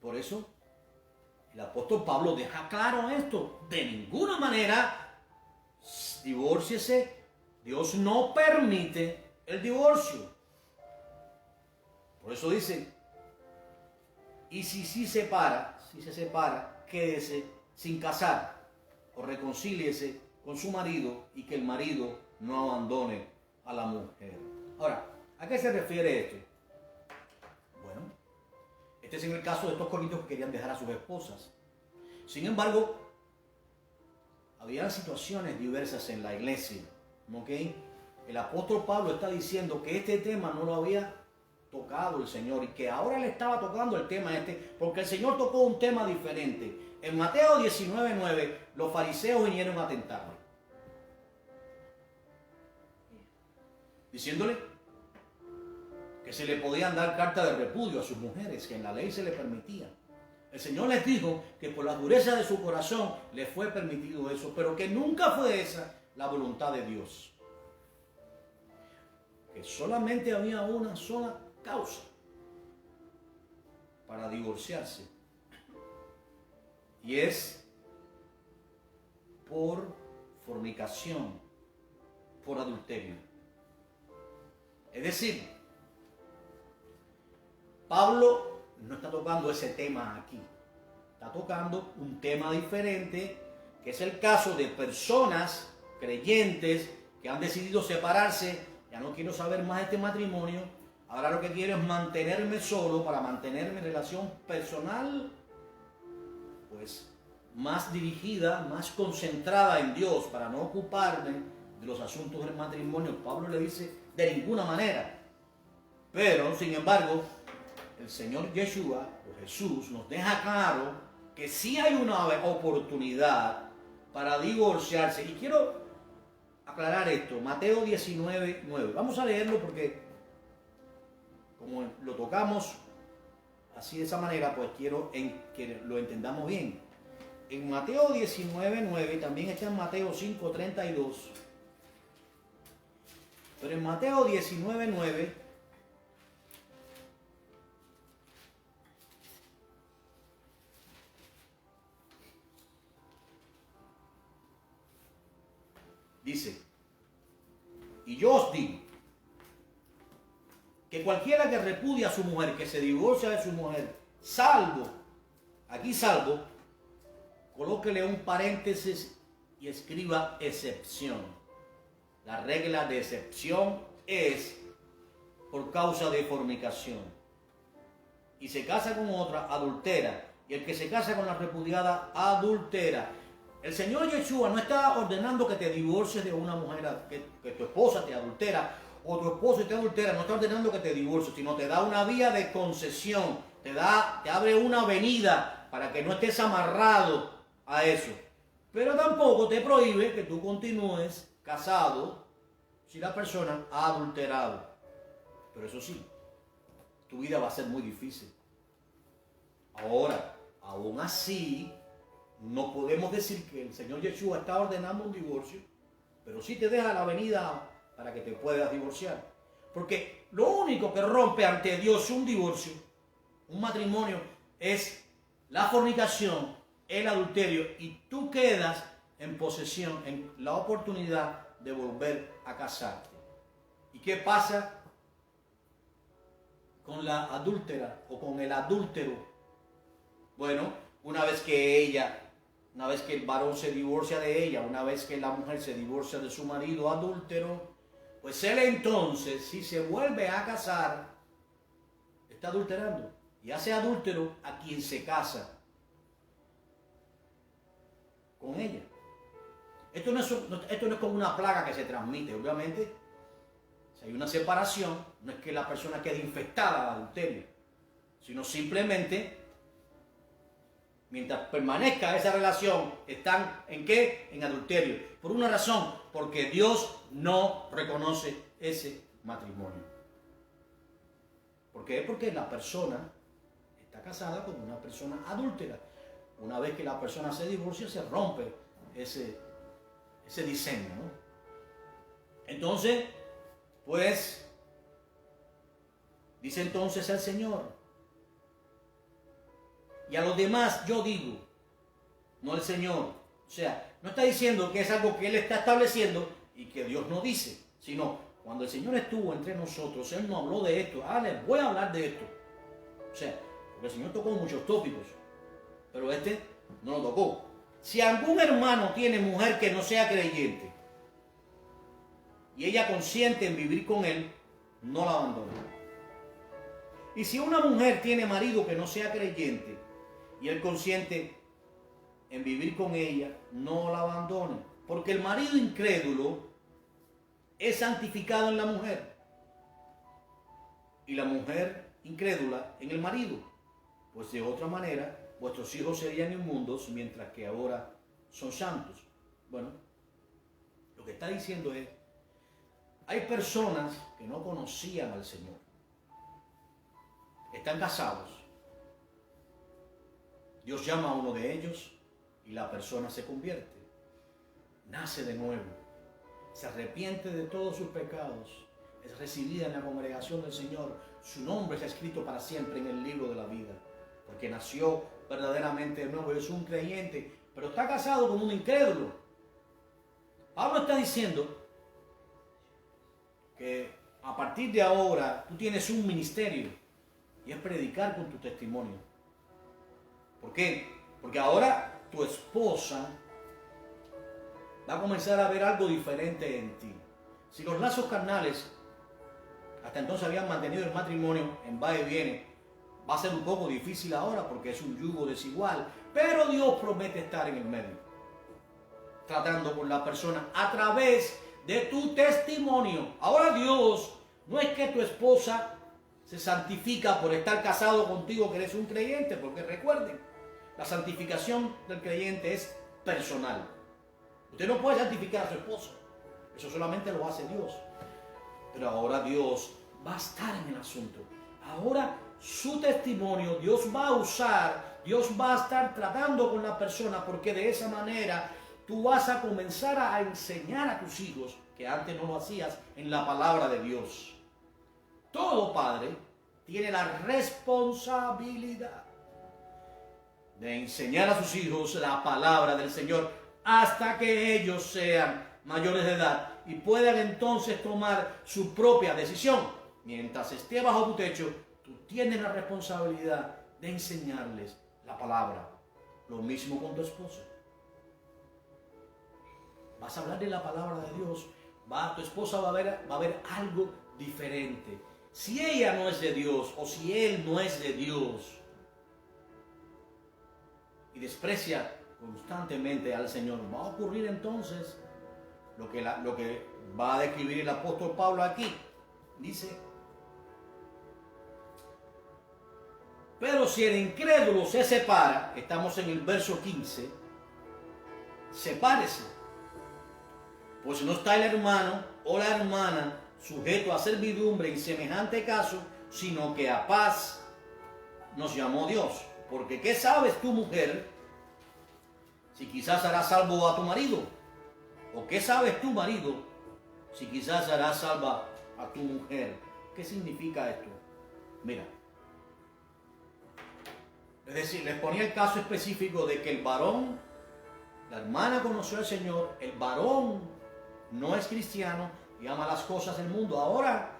Por eso el apóstol Pablo deja claro esto: de ninguna manera divórciese, Dios no permite el divorcio. Por eso dice, y si se separa, quédese sin casar o reconcíliese con su marido, y que el marido no abandone a la mujer. Ahora, ¿a qué se refiere esto? Bueno, este es en el caso de estos corintios que querían dejar a sus esposas. Sin embargo, había situaciones diversas en la iglesia, ¿ok? El apóstol Pablo está diciendo que este tema no lo había tocado el Señor, y que ahora le estaba tocando el tema porque el Señor tocó un tema diferente. En Mateo 19:9, los fariseos vinieron a tentarle, diciéndole que se le podían dar carta de repudio a sus mujeres, que en la ley se le permitía. El Señor les dijo que por la dureza de su corazón les fue permitido eso, pero que nunca fue esa la voluntad de Dios. Que solamente había una sola causa para divorciarse, y es por fornicación, por adulterio. Es decir, Pablo no está tocando ese tema aquí, está tocando un tema diferente, que es el caso de personas creyentes que han decidido separarse. Ya no quiero saber más de este matrimonio, ahora lo que quiero es mantenerme solo, para mantener mi relación personal pues más dirigida, más concentrada en Dios, para no ocuparme de los asuntos del matrimonio. Pablo le dice, de ninguna manera. Pero, sin embargo, el Señor Yeshua, o Jesús, nos deja claro que sí hay una oportunidad para divorciarse. Y quiero aclarar esto, Mateo 19:9. Vamos a leerlo porque como lo tocamos así de esa manera, pues quiero que lo entendamos bien. En Mateo 19:9, también está en Mateo 5:32. Pero en Mateo 19:9 dice, y yo os digo que cualquiera que repudia a su mujer, que se divorcia de su mujer, salvo, colóquele un paréntesis y escriba excepción. La regla de excepción es por causa de fornicación. y se casa con otra, adultera. Y el que se casa con la repudiada, adultera. El Señor Yeshua no está ordenando que te divorcies de una mujer, que tu esposa te adultera, o tu esposo te adultera. No está ordenando que te divorcies, sino te da una vía de concesión. Te abre una avenida para que no estés amarrado a eso. Pero tampoco te prohíbe que tú continúes casado si la persona ha adulterado. Pero eso sí, tu vida va a ser muy difícil. Ahora, aún así, no podemos decir que el Señor Yeshua está ordenando un divorcio, pero sí te deja la avenida para que te puedas divorciar. Porque lo único que rompe ante Dios un divorcio, un matrimonio, es la fornicación, el adulterio, y tú quedas en posesión, en la oportunidad de volver a casarte. ¿Y qué pasa con la adúltera o con el adúltero? Bueno, una vez que el varón se divorcia de ella, una vez que la mujer se divorcia de su marido adúltero, pues él entonces, si se vuelve a casar, está adulterando y hace adúltero a quien se casa con ella. Esto no es como una plaga que se transmite, obviamente. Si hay una separación, no es que la persona quede infectada de adulterio, sino simplemente, mientras permanezca esa relación, están ¿en qué? En adulterio. Por una razón, porque Dios no reconoce ese matrimonio. ¿Por qué? Porque la persona está casada con una persona adúltera. Una vez que la persona se divorcia, se rompe ese diseño, ¿no? Entonces, pues, dice entonces el Señor, y a los demás yo digo, no el Señor. O sea, no está diciendo que es algo que Él está estableciendo y que Dios no dice, sino cuando el Señor estuvo entre nosotros, Él no habló de esto. Les voy a hablar de esto. O sea, porque el Señor tocó muchos tópicos, pero este no lo tocó. Si algún hermano tiene mujer que no sea creyente y ella consiente en vivir con él, no la abandone. Y si una mujer tiene marido que no sea creyente y él consiente en vivir con ella, no la abandone. Porque el marido incrédulo es santificado en la mujer y la mujer incrédula en el marido. Pues de otra manera, vuestros hijos serían inmundos mientras que ahora son santos. Bueno, lo que está diciendo es, hay personas que no conocían al Señor. Están casados. Dios llama a uno de ellos y la persona se convierte. Nace de nuevo. Se arrepiente de todos sus pecados. Es recibida en la congregación del Señor. Su nombre es escrito para siempre en el libro de la vida. Porque nació verdaderamente de nuevo. Es un creyente, pero está casado con un incrédulo. Pablo está diciendo que a partir de ahora tú tienes un ministerio y es predicar con tu testimonio. ¿Por qué? Porque ahora tu esposa va a comenzar a ver algo diferente en ti. Si los lazos carnales hasta entonces habían mantenido el matrimonio en va y viene, va a ser un poco difícil ahora porque es un yugo desigual, pero Dios promete estar en el medio, tratando con la persona a través de tu testimonio. Ahora Dios no es que tu esposa se santifica por estar casado contigo, que eres un creyente, porque recuerden, la santificación del creyente es personal. Usted no puede santificar a su esposo, eso solamente lo hace Dios. Pero ahora Dios va a estar en el asunto. Ahora su testimonio Dios va a usar, Dios va a estar tratando con la persona, porque de esa manera tú vas a comenzar a enseñar a tus hijos, que antes no lo hacías, en la palabra de Dios. Todo padre tiene la responsabilidad de enseñar a sus hijos la palabra del Señor hasta que ellos sean mayores de edad y puedan entonces tomar su propia decisión. Mientras esté bajo tu techo, tú tienes la responsabilidad de enseñarles la palabra. Lo mismo con tu esposa. Vas a hablar de la palabra de Dios. Tu esposa va a ver algo diferente. Si ella no es de Dios o si él no es de Dios y desprecia constantemente al Señor, va a ocurrir entonces lo que va a describir el apóstol Pablo aquí. Dice: pero si el incrédulo se separa, estamos en el verso 15, sepárese, pues no está el hermano o la hermana sujeto a servidumbre en semejante caso, sino que a paz nos llamó Dios. Porque ¿qué sabes tú, mujer, si quizás harás salvo a tu marido? ¿O qué sabes tú, marido, si quizás harás salva a tu mujer? ¿Qué significa esto? Mira, es decir, les ponía el caso específico de que el varón, la hermana conoció al Señor, el varón no es cristiano y ama las cosas del mundo. Ahora,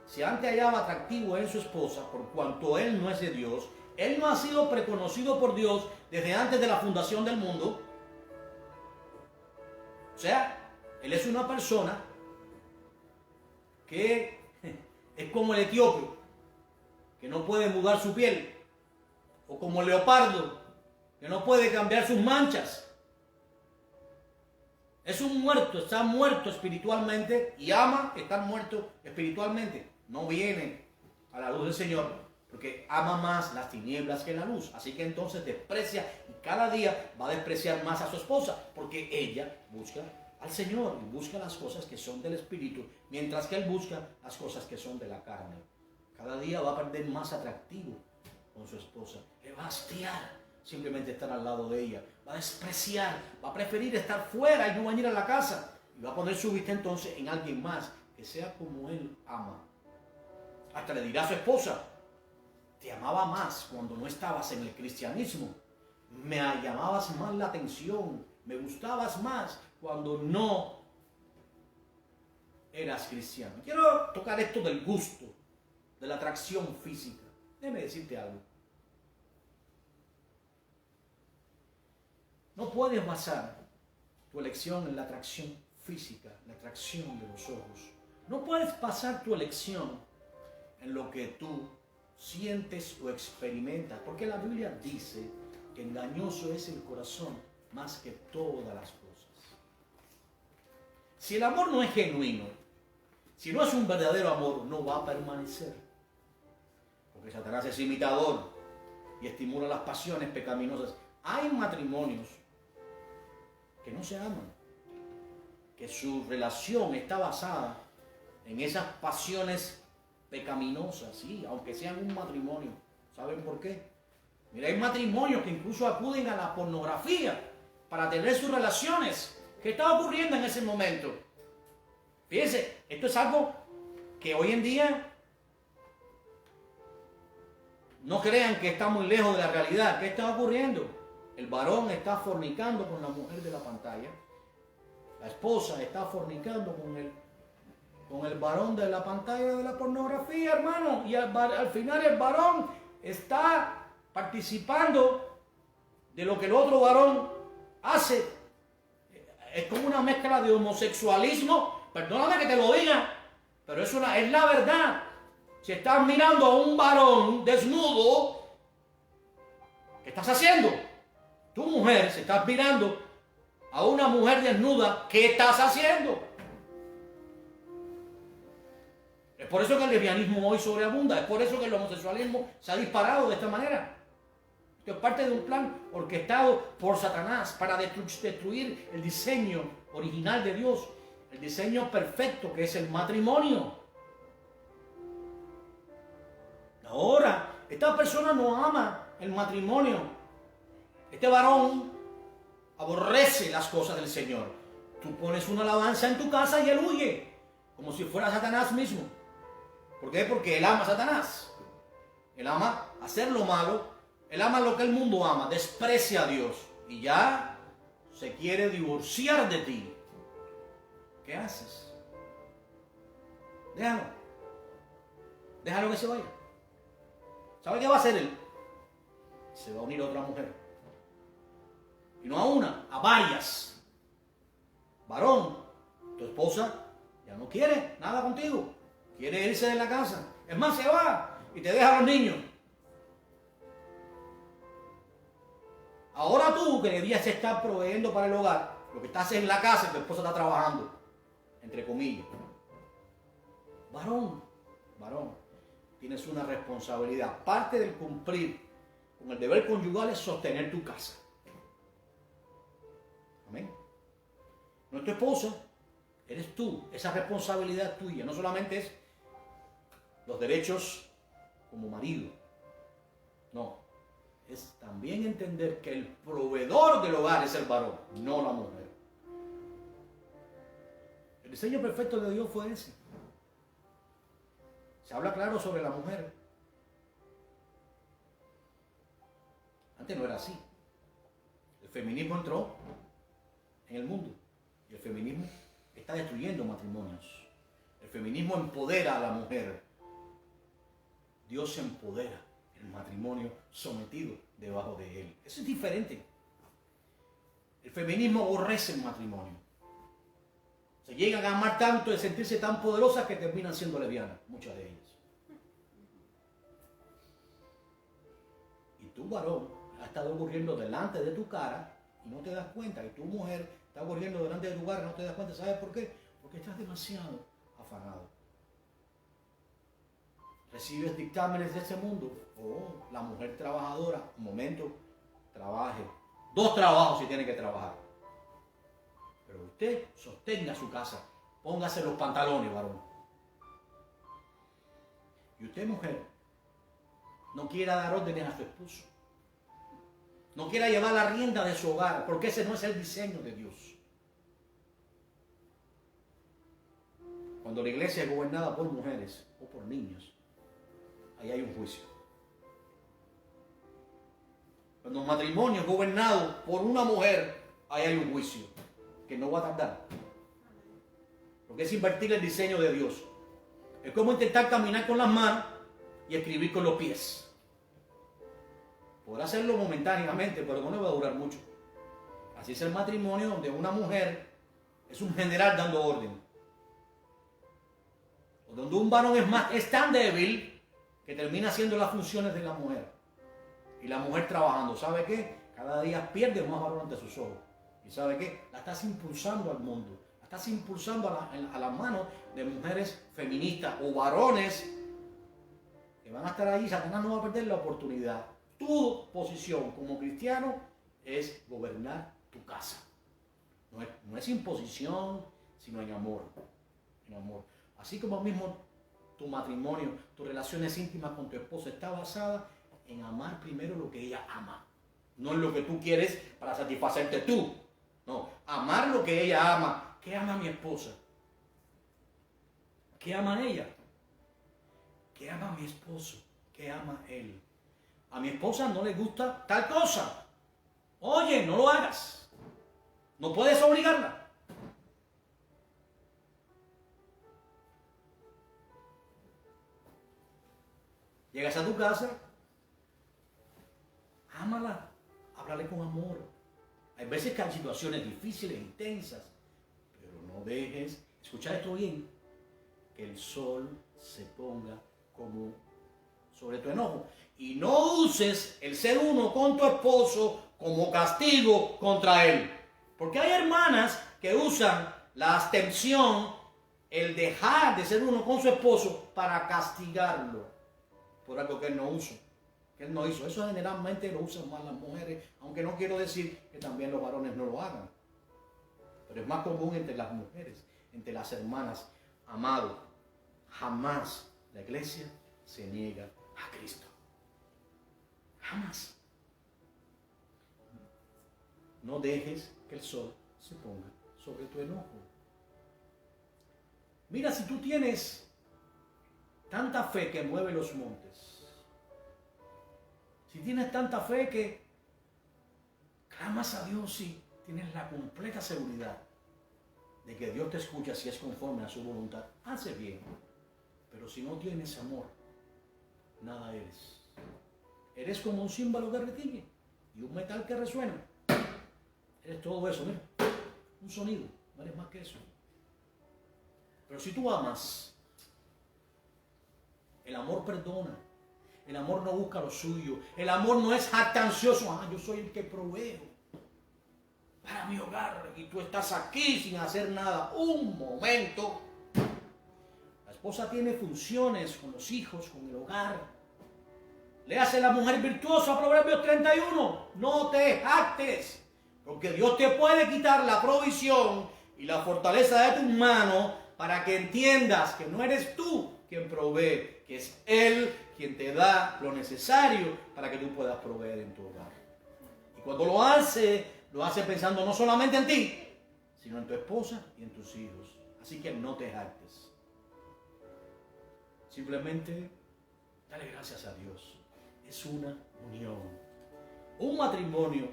si antes hallaba atractivo en su esposa, por cuanto él no es de Dios, él no ha sido preconocido por Dios desde antes de la fundación del mundo. O sea, él es una persona que es como el etíope, que no puede mudar su piel, o como el leopardo, que no puede cambiar sus manchas. Es un muerto, está muerto espiritualmente y ama estar muerto espiritualmente. No viene a la luz del Señor porque ama más las tinieblas que la luz. Así que entonces desprecia y cada día va a despreciar más a su esposa porque ella busca al Señor y busca las cosas que son del Espíritu, mientras que él busca las cosas que son de la carne. Cada día va a perder más atractivo con su esposa. Le va a hastiar simplemente estar al lado de ella. Va a despreciar, va a preferir estar fuera y no venir a la casa. Y va a poner su vista entonces en alguien más que sea como él ama. Hasta le dirá a su esposa: te amaba más cuando no estabas en el cristianismo. Me llamabas más la atención. Me gustabas más cuando no eras cristiano. Quiero tocar esto del gusto, de la atracción física. Déjame decirte algo. No puedes basar tu elección en la atracción física, la atracción de los ojos. No puedes basar tu elección en lo que tú sientes o experimentas, porque la Biblia dice que engañoso es el corazón más que todas las cosas. Si el amor no es genuino, si no es un verdadero amor, no va a permanecer. Porque Satanás es imitador y estimula las pasiones pecaminosas. Hay matrimonios que no se aman, que su relación está basada en esas pasiones pecaminosas, sí, aunque sean un matrimonio. ¿Saben por qué? Mira, hay matrimonios que incluso acuden a la pornografía para tener sus relaciones. ¿Qué está ocurriendo en ese momento? Fíjense, esto es algo que hoy en día no crean que está muy lejos de la realidad. ¿Qué está ocurriendo? El varón está fornicando con la mujer de la pantalla. La esposa está fornicando con el varón de la pantalla de la pornografía, hermano. Y al final el varón está participando de lo que el otro varón hace. Es como una mezcla de homosexualismo. Perdóname que te lo diga, pero es la verdad. Si estás mirando a un varón desnudo, ¿qué estás haciendo? Tu mujer, si estás mirando a una mujer desnuda, ¿qué estás haciendo? Es por eso que el lesbianismo hoy sobreabunda, es por eso que el homosexualismo se ha disparado de esta manera. Esto es parte de un plan orquestado por Satanás para destruir el diseño original de Dios, el diseño perfecto que es el matrimonio. Ahora, esta persona no ama el matrimonio. Este varón aborrece las cosas del Señor. Tú pones una alabanza en tu casa y él huye, como si fuera Satanás mismo. ¿Por qué? Porque él ama a Satanás. Él ama hacer lo malo. Él ama lo que el mundo ama. Desprecia a Dios. Y ya se quiere divorciar de ti. ¿Qué haces? Déjalo. Déjalo que se vaya. ¿Sabe qué va a hacer él? Se va a unir a otra mujer. Y no a una, a varias. Varón, tu esposa ya no quiere nada contigo. Quiere irse de la casa. Es más, se va y te deja a los niños. Ahora tú, que debías estar proveyendo para el hogar, lo que estás en la casa y tu esposa está trabajando, entre comillas. Varón, tienes una responsabilidad. Parte del cumplir con el deber conyugal es sostener tu casa. Amén. No es tu esposa, eres tú. Esa responsabilidad tuya. No solamente es los derechos como marido. No. Es también entender que el proveedor del hogar es el varón, no la mujer. El diseño perfecto de Dios fue ese. Se habla claro sobre la mujer. Antes no era así. El feminismo entró en el mundo y el feminismo está destruyendo matrimonios. El feminismo empodera a la mujer. Dios empodera el matrimonio sometido debajo de él. Eso es diferente. El feminismo aborrece el matrimonio. Se llegan a amar tanto, de sentirse tan poderosas que terminan siendo lesbianas, muchas de ellas. Y tú, varón, ha estado ocurriendo delante de tu cara y no te das cuenta. Y tu mujer está ocurriendo delante de tu cara y no te das cuenta. ¿Sabes por qué? Porque estás demasiado afanado. Recibes dictámenes de este mundo. Oh, la mujer trabajadora, un momento, trabaje. 2 trabajos si tiene que trabajar. Pero usted sostenga su casa. Póngase los pantalones, varón. Y usted, mujer, no quiera dar órdenes a su esposo. No quiera llevar la rienda de su hogar, porque ese no es el diseño de Dios. Cuando la iglesia es gobernada por mujeres o por niños, ahí hay un juicio. Cuando un matrimonio es gobernado por una mujer, ahí hay un juicio que no va a tardar. Porque es invertir el diseño de Dios. Es como intentar caminar con las manos y escribir con los pies. Podrá hacerlo momentáneamente, pero no le va a durar mucho. Así es el matrimonio donde una mujer es un general dando orden. O donde un varón es tan débil que termina haciendo las funciones de la mujer. Y la mujer trabajando. ¿Sabe qué? Cada día pierde más valor ante sus ojos. ¿Y sabe qué? La estás impulsando al mundo. La estás impulsando a las manos de mujeres feministas o varones que van a estar ahí. Satanás no va a perder la oportunidad. Tu posición como cristiano es gobernar tu casa. No es imposición, sino en amor. En amor. Así como mismo tu matrimonio, tus relaciones íntimas con tu esposa está basada en amar primero lo que ella ama. No en lo que tú quieres para satisfacerte tú. No, amar lo que ella ama. ¿Qué ama mi esposa? ¿Qué ama ella? ¿Qué ama mi esposo? ¿Qué ama él? A mi esposa no le gusta tal cosa. Oye, no lo hagas. No puedes obligarla. Llegas a tu casa, ámala, háblale con amor. Hay veces que hay situaciones difíciles y tensas, pero no dejes, escucha esto bien, que el sol se ponga como sobre tu enojo. Y no uses el ser uno con tu esposo como castigo contra él. Porque hay hermanas que usan la abstención, el dejar de ser uno con su esposo para castigarlo por algo que él no hizo. Eso generalmente lo usan más las mujeres, aunque no quiero decir que también los varones no lo hagan. Pero es más común entre las mujeres, entre las hermanas. Amado, jamás la iglesia se niega a Cristo. Jamás. No dejes que el sol se ponga sobre tu enojo. Mira, si tú tienes tanta fe que mueve los montes, si tienes tanta fe que clamas a Dios y tienes la completa seguridad de que Dios te escucha si es conforme a su voluntad, haces bien. Pero si no tienes amor, nada eres. Eres como un címbalo que retiñe y un metal que resuena. Eres todo eso, mira. Un sonido, no eres más que eso. Pero si tú amas, El amor perdona. El amor no busca lo suyo. El amor no es jactancioso. Yo soy el que proveo para mi hogar y tú estás aquí sin hacer nada. Un momento. La esposa tiene funciones con los hijos, con el hogar. Le hace la mujer virtuosa, Proverbios 31. No te jactes, porque Dios te puede quitar la provisión y la fortaleza de tus manos para que entiendas que no eres tú quien provee, que es Él quien te da lo necesario para que tú puedas proveer en tu hogar. Y cuando lo hace pensando no solamente en ti, sino en tu esposa y en tus hijos. Así que no te jactes. Simplemente dale gracias a Dios. Es una unión. Un matrimonio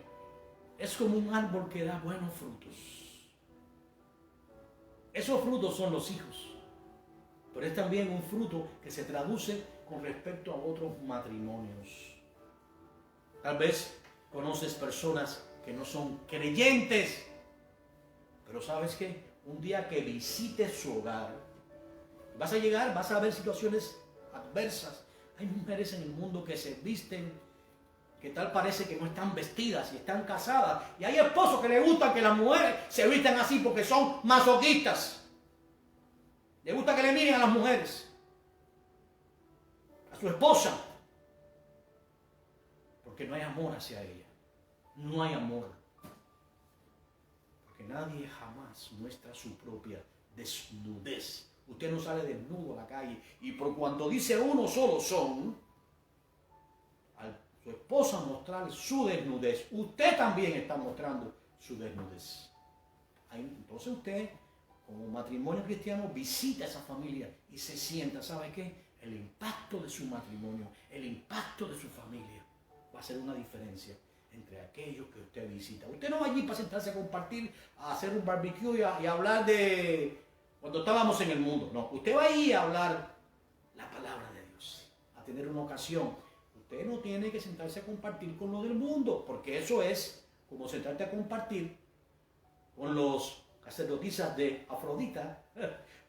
es como un árbol que da buenos frutos. Esos frutos son los hijos. Pero es también un fruto que se traduce con respecto a otros matrimonios. Tal vez conoces personas que no son creyentes, pero ¿sabes qué? Un día que visites su hogar, vas a ver situaciones adversas. Hay mujeres en el mundo que se visten, que tal parece que no están vestidas y están casadas. Y hay esposos que les gusta que las mujeres se vistan así porque son masoquistas. Le gusta que le miren a las mujeres, a su esposa, porque no hay amor hacia ella. No hay amor. Porque nadie jamás muestra su propia desnudez. Usted no sale desnudo a la calle. Y por cuanto dice uno solo son, a su esposa mostrar su desnudez, usted también está mostrando su desnudez. Entonces usted, como matrimonio cristiano, visita a esa familia y se sienta, ¿sabe qué? El impacto de su matrimonio, el impacto de su familia va a ser una diferencia entre aquellos que usted visita. Usted no va allí para sentarse a compartir, a hacer un barbecue y a hablar de cuando estábamos en el mundo. No, usted va allí a hablar la palabra de Dios, a tener una ocasión. Usted no tiene que sentarse a compartir con lo del mundo, porque eso es como sentarte a compartir con los sacerdotisas de Afrodita,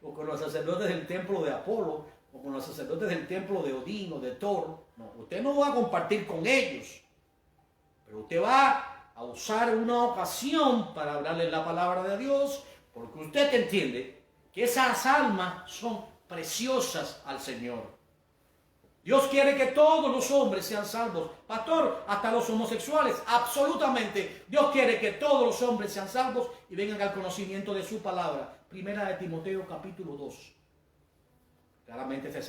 o con los sacerdotes del templo de Apolo, o con los sacerdotes del templo de Odín o de Thor. No, usted no va a compartir con ellos, pero usted va a usar una ocasión para hablarles la palabra de Dios, porque usted entiende que esas almas son preciosas al Señor. Dios quiere que todos los hombres sean salvos. Pastor, hasta los homosexuales, absolutamente. Dios quiere que todos los hombres sean salvos y vengan al conocimiento de su palabra. Primera de Timoteo capítulo 2. Claramente este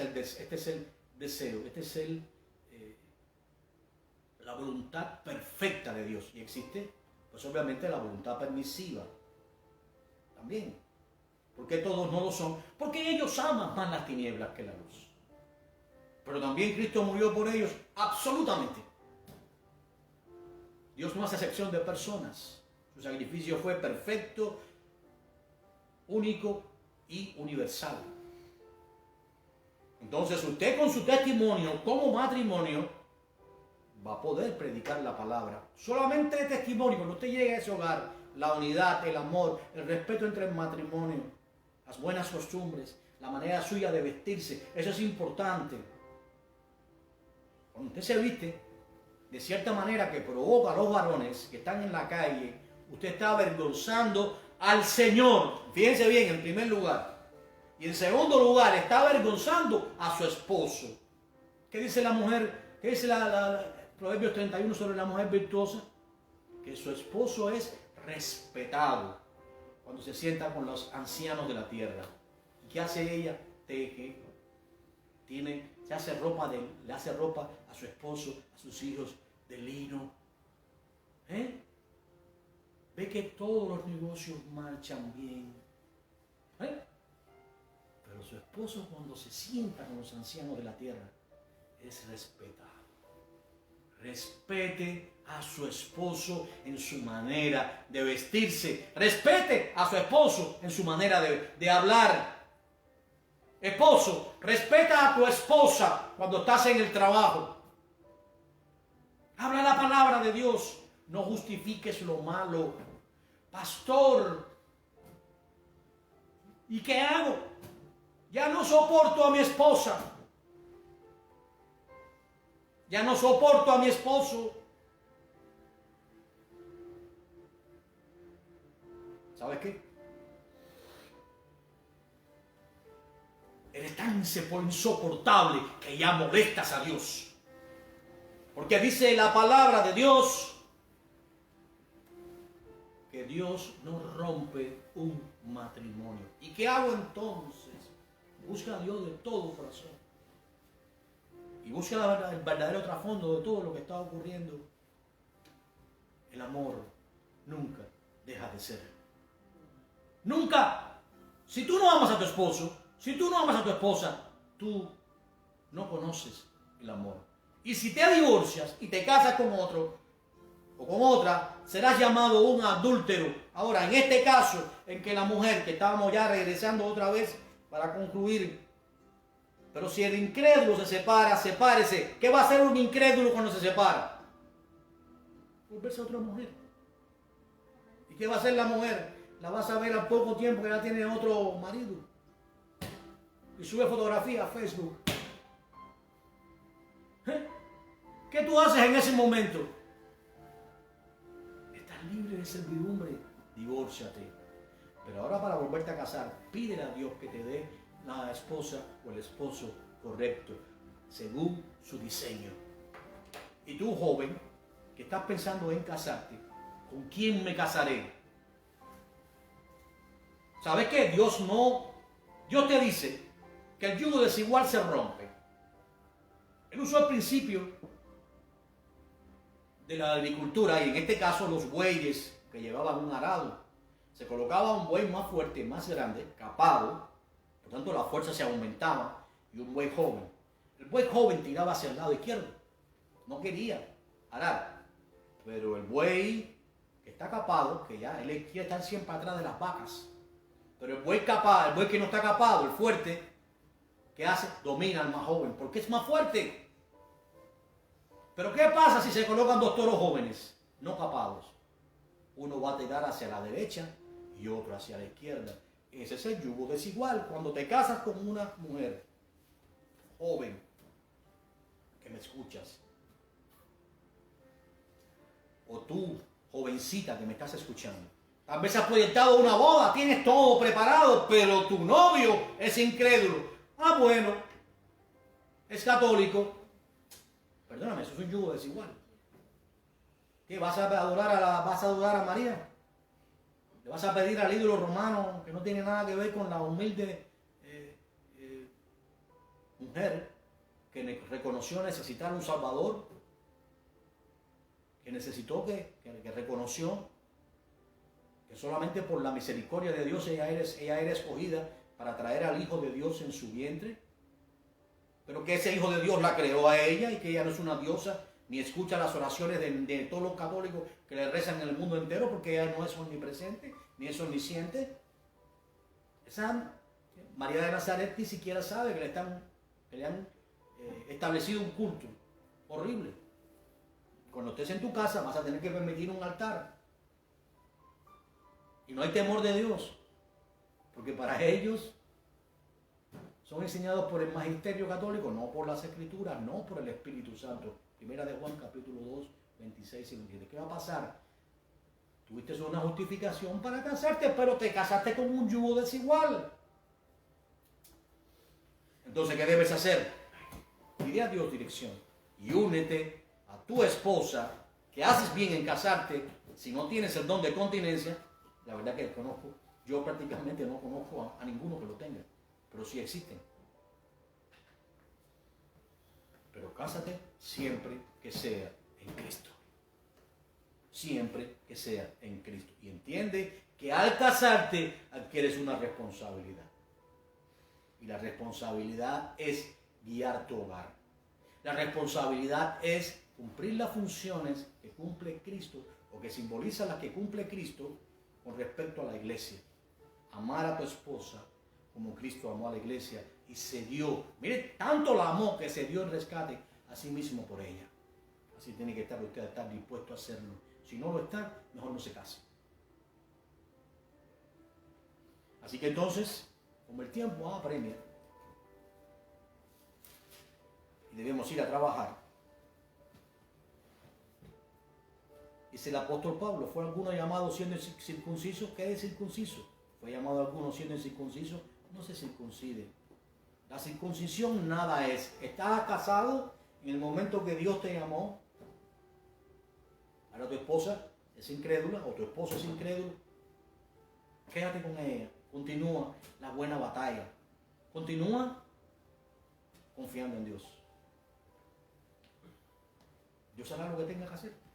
es el deseo, la voluntad perfecta de Dios. Y existe, pues obviamente, la voluntad permisiva también. ¿Por qué todos no lo son? Porque ellos aman más las tinieblas que la luz. Pero también Cristo murió por ellos, absolutamente. Dios no hace excepción de personas. Su sacrificio fue perfecto, único y universal. Entonces usted con su testimonio como matrimonio va a poder predicar la palabra. Solamente de testimonio, cuando usted llegue a ese hogar, la unidad, el amor, el respeto entre el matrimonio, las buenas costumbres, la manera suya de vestirse, eso es importante. Cuando usted se viste de cierta manera que provoca a los varones que están en la calle, usted está avergonzando al Señor. Fíjense bien, en primer lugar. Y en segundo lugar, está avergonzando a su esposo. ¿Qué dice la mujer? ¿Qué dice Proverbios 31 sobre la mujer virtuosa? Que su esposo es respetado cuando se sienta con los ancianos de la tierra. ¿Y qué hace ella? Teje. Le hace ropa a su esposo, a sus hijos de lino. Ve que todos los negocios marchan bien. Pero su esposo, cuando se sienta con los ancianos de la tierra, es respetado. Respete a su esposo en su manera de vestirse. Respete a su esposo en su manera de hablar. Esposo, respeta a tu esposa cuando estás en el trabajo. Habla la palabra de Dios. No justifiques lo malo. Pastor, ¿y qué hago? Ya no soporto a mi esposa. Ya no soporto a mi esposo. ¿Sabes qué? Eres tan insoportable que ya molestas a Dios. Porque dice la palabra de Dios que Dios no rompe un matrimonio. ¿Y qué hago entonces? Busca a Dios de todo corazón. Y busca el verdadero trasfondo de todo lo que está ocurriendo. El amor nunca deja de ser. Nunca. Si tú no amas a tu esposo, si tú no amas a tu esposa, tú no conoces el amor. Y si te divorcias y te casas con otro o con otra, serás llamado un adúltero. Ahora, en este caso, en que la mujer, que estábamos ya regresando otra vez para concluir, pero si el incrédulo se separa, sepárese. ¿Qué va a hacer un incrédulo cuando se separa? Volverse a otra mujer. ¿Y qué va a hacer la mujer? La vas a ver al poco tiempo que ya tiene otro marido. Y sube fotografía a Facebook. ¿Qué tú haces en ese momento? Estás libre de servidumbre. Divórciate. Pero ahora, para volverte a casar, pídele a Dios que te dé la esposa o el esposo correcto, según su diseño. Y tú, joven, que estás pensando en casarte, ¿con quién me casaré? ¿Sabes qué? Dios te dice que el yugo desigual se rompe. Él usó el principio de la agricultura, y en este caso los bueyes que llevaban un arado. Se colocaba un buey más fuerte, más grande, capado, por tanto la fuerza se aumentaba, y un buey joven. El buey joven tiraba hacia el lado izquierdo, no quería arar, pero el buey que está capado, que ya él quiere estar siempre atrás de las vacas, pero el buey capado, el buey que no está capado, el fuerte, ¿qué hace? Domina al más joven, porque es más fuerte. Pero ¿qué pasa si se colocan dos toros jóvenes, no capados? Uno va a tirar hacia la derecha y otro hacia la izquierda. Ese es el yugo desigual. Cuando te casas con una mujer joven, que me escuchas, o tú, jovencita que me estás escuchando, tal vez has proyectado una boda, tienes todo preparado, pero tu novio es incrédulo. Ah, bueno, es católico. Perdóname, eso es un yugo desigual. ¿Qué? ¿Vas a adorar a María? ¿Le vas a pedir al ídolo romano que no tiene nada que ver con la humilde mujer que reconoció necesitar un Salvador? Que necesitó, que reconoció que solamente por la misericordia de Dios ella era escogida para traer al Hijo de Dios en su vientre. Pero que ese Hijo de Dios la creó a ella y que ella no es una diosa, ni escucha las oraciones de todos los católicos que le rezan en el mundo entero, porque ella no es omnipresente, ni es omnisciente. Esa María de Nazaret ni siquiera sabe que le han establecido un culto horrible. Cuando estés en tu casa vas a tener que permitir un altar. Y no hay temor de Dios, porque para ellos son enseñados por el magisterio católico, no por las escrituras, no por el Espíritu Santo. Primera de Juan, capítulo 2, 26 y 27. ¿Qué va a pasar? Tuviste una justificación para casarte, pero te casaste con un yugo desigual. Entonces, ¿qué debes hacer? Pide a Dios dirección y únete a tu esposa, que haces bien en casarte. Si no tienes el don de continencia, la verdad que yo prácticamente no conozco a ninguno que lo tenga, pero sí existen. Pero cásate siempre que sea en Cristo. Siempre que sea en Cristo. Y entiende que al casarte adquieres una responsabilidad. Y la responsabilidad es guiar tu hogar. La responsabilidad es cumplir las funciones que cumple Cristo, o que simboliza las que cumple Cristo con respecto a la iglesia. Amar a tu esposa como Cristo amó a la iglesia y se dio. Mire, tanto la amó que se dio el rescate a sí mismo por ella. Así tiene que estar usted, estar dispuesto a hacerlo. Si no lo está, mejor no se case. Así que entonces, como el tiempo apremia y debemos ir a trabajar, Dice el apóstol Pablo, ¿fue alguno llamado siendo circunciso? ¿Qué es circunciso? ¿Fue llamado alguno siendo incircunciso? No se circuncide. La circuncisión nada es. Estás casado en el momento que Dios te llamó. Ahora tu esposa es incrédula o tu esposo es incrédulo. Quédate con ella. Continúa la buena batalla. Continúa confiando en Dios. Dios hará lo que tenga que hacer.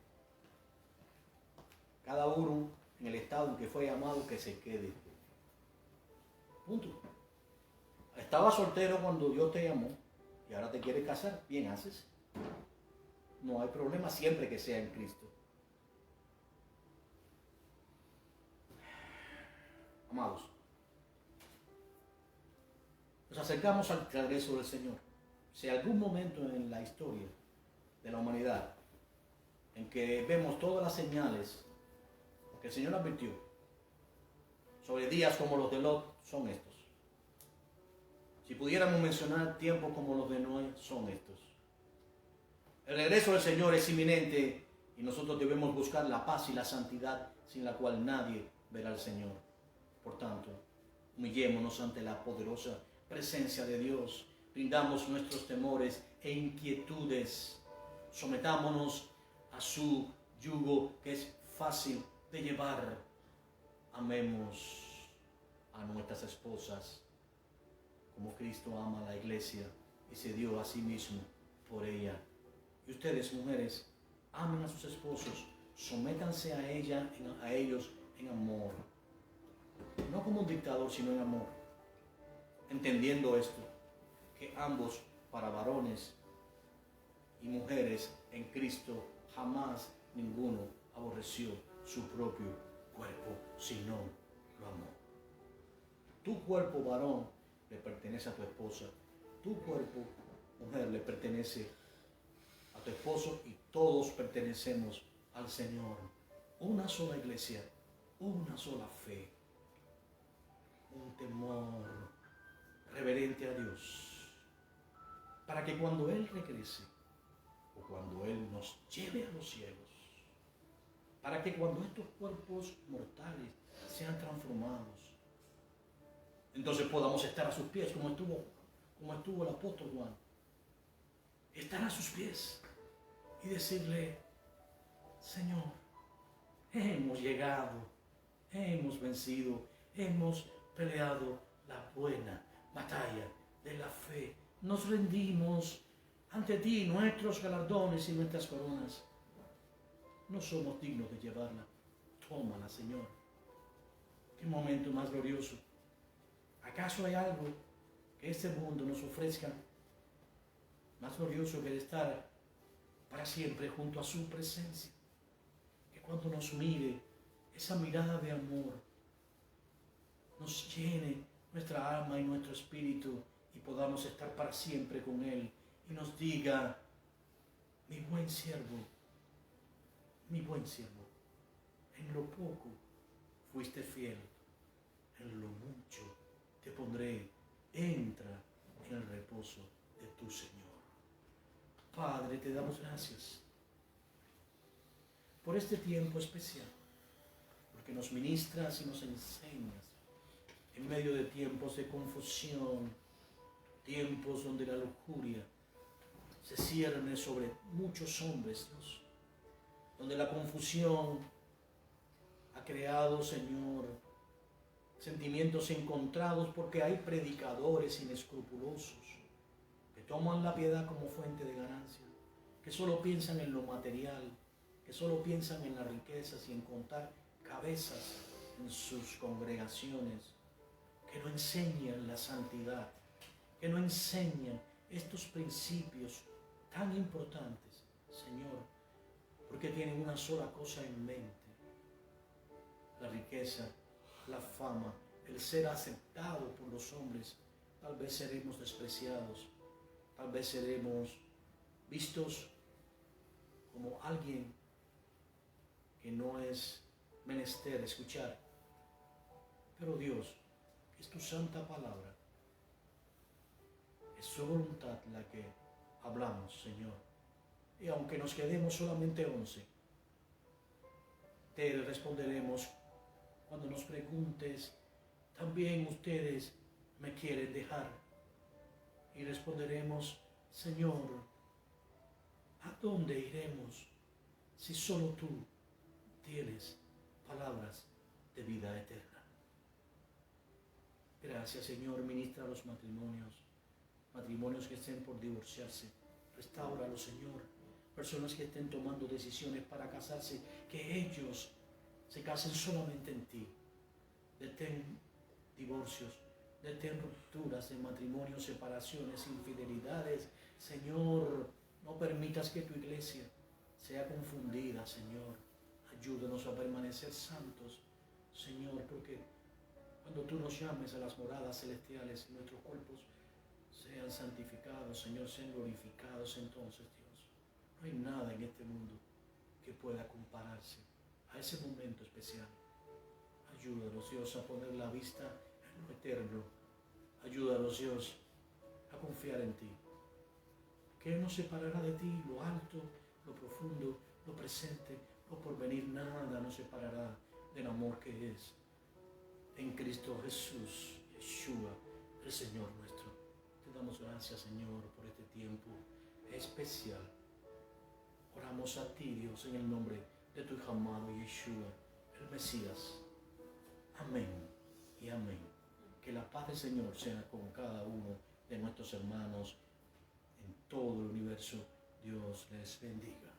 Cada uno en el estado en que fue llamado que se quede. Punto. Estaba soltero cuando Dios te llamó y ahora te quieres casar. Bien haces. No hay problema siempre que sea en Cristo. Amados, nos acercamos al regreso del Señor. Si hay algún momento en la historia de la humanidad en que vemos todas las señales que el Señor advirtió sobre días como los de Lot, son estos. Si pudiéramos mencionar tiempos como los de Noé, son estos. El regreso del Señor es inminente y nosotros debemos buscar la paz y la santidad sin la cual nadie verá al Señor. Por tanto, humillémonos ante la poderosa presencia de Dios, brindamos nuestros temores e inquietudes, sometámonos a su yugo que es fácil de llevar. Amemos a nuestras esposas como Cristo ama a la iglesia y se dio a sí mismo por ella. Y ustedes, mujeres, amen a sus esposos, sométanse a ellos en amor. No como un dictador, sino en amor. Entendiendo esto, que ambos, para varones y mujeres en Cristo, jamás ninguno aborreció su propio cuerpo, sino lo amó. Tu cuerpo, varón, le pertenece a tu esposa. Tu cuerpo, mujer, le pertenece a tu esposo y todos pertenecemos al Señor. Una sola iglesia, una sola fe, un temor reverente a Dios, para que cuando Él regrese o cuando Él nos lleve a los cielos, para que cuando estos cuerpos mortales sean transformados, entonces podamos estar a sus pies como estuvo el apóstol Juan, estar a sus pies y decirle: Señor, hemos llegado, hemos vencido, hemos peleado la buena batalla de la fe, nos rendimos ante ti, nuestros galardones y nuestras coronas no somos dignos de llevarla. Tómala, Señor. Qué momento más glorioso. ¿Acaso hay algo que este mundo nos ofrezca más glorioso que el estar para siempre junto a su presencia? Que cuando nos mire, esa mirada de amor nos llene nuestra alma y nuestro espíritu y podamos estar para siempre con Él y nos diga: mi buen siervo, en lo poco fuiste fiel, en lo mucho te pondré, entra en el reposo de tu Señor. Padre, te damos gracias por este tiempo especial, porque nos ministras y nos enseñas en medio de tiempos de confusión, tiempos donde la lujuria se cierne sobre muchos hombres, Dios, donde la confusión ha creado, Señor, sentimientos encontrados, porque hay predicadores inescrupulosos que toman la piedad como fuente de ganancia, que solo piensan en lo material, que solo piensan en las riquezas y en contar cabezas en sus congregaciones, que no enseñan la santidad, que no enseñan estos principios tan importantes, Señor, porque tienen una sola cosa en mente: la riqueza, la fama, el ser aceptado por los hombres. Tal vez seremos despreciados, tal vez seremos vistos como alguien que no es menester escuchar. Pero Dios, es tu santa palabra, es su voluntad la que hablamos, Señor. Y aunque nos quedemos solamente 11, Te responderemos cuando nos preguntes, también ustedes me quieren dejar. Y responderemos, Señor, ¿a dónde iremos si solo tú tienes palabras de vida eterna? Gracias, Señor. Ministra a los matrimonios que estén por divorciarse. Restáuralos, Señor. Personas que estén tomando decisiones para casarse, que ellos se casen solamente en ti. Detén divorcios, detén rupturas de matrimonios, separaciones, infidelidades. Señor, no permitas que tu iglesia sea confundida, Señor. Ayúdanos a permanecer santos, Señor, porque cuando tú nos llames a las moradas celestiales y nuestros cuerpos sean santificados, Señor, sean glorificados, entonces, Dios, no hay nada en este mundo que pueda compararse a ese momento especial. Ayúdanos, Dios, a poner la vista en lo eterno. Ayúdanos, Dios, a confiar en ti. Que Él nos separará de ti, lo alto, lo profundo, lo presente, lo porvenir. Nada nos separará del amor que es en Cristo Jesús, Yeshua, el Señor nuestro. Te damos gracias, Señor, por este tiempo especial. Oramos a ti, Dios, en el nombre de tu Hijo amado, Yeshua, el Mesías. Amén y amén. Que la paz del Señor sea con cada uno de nuestros hermanos en todo el universo. Dios les bendiga.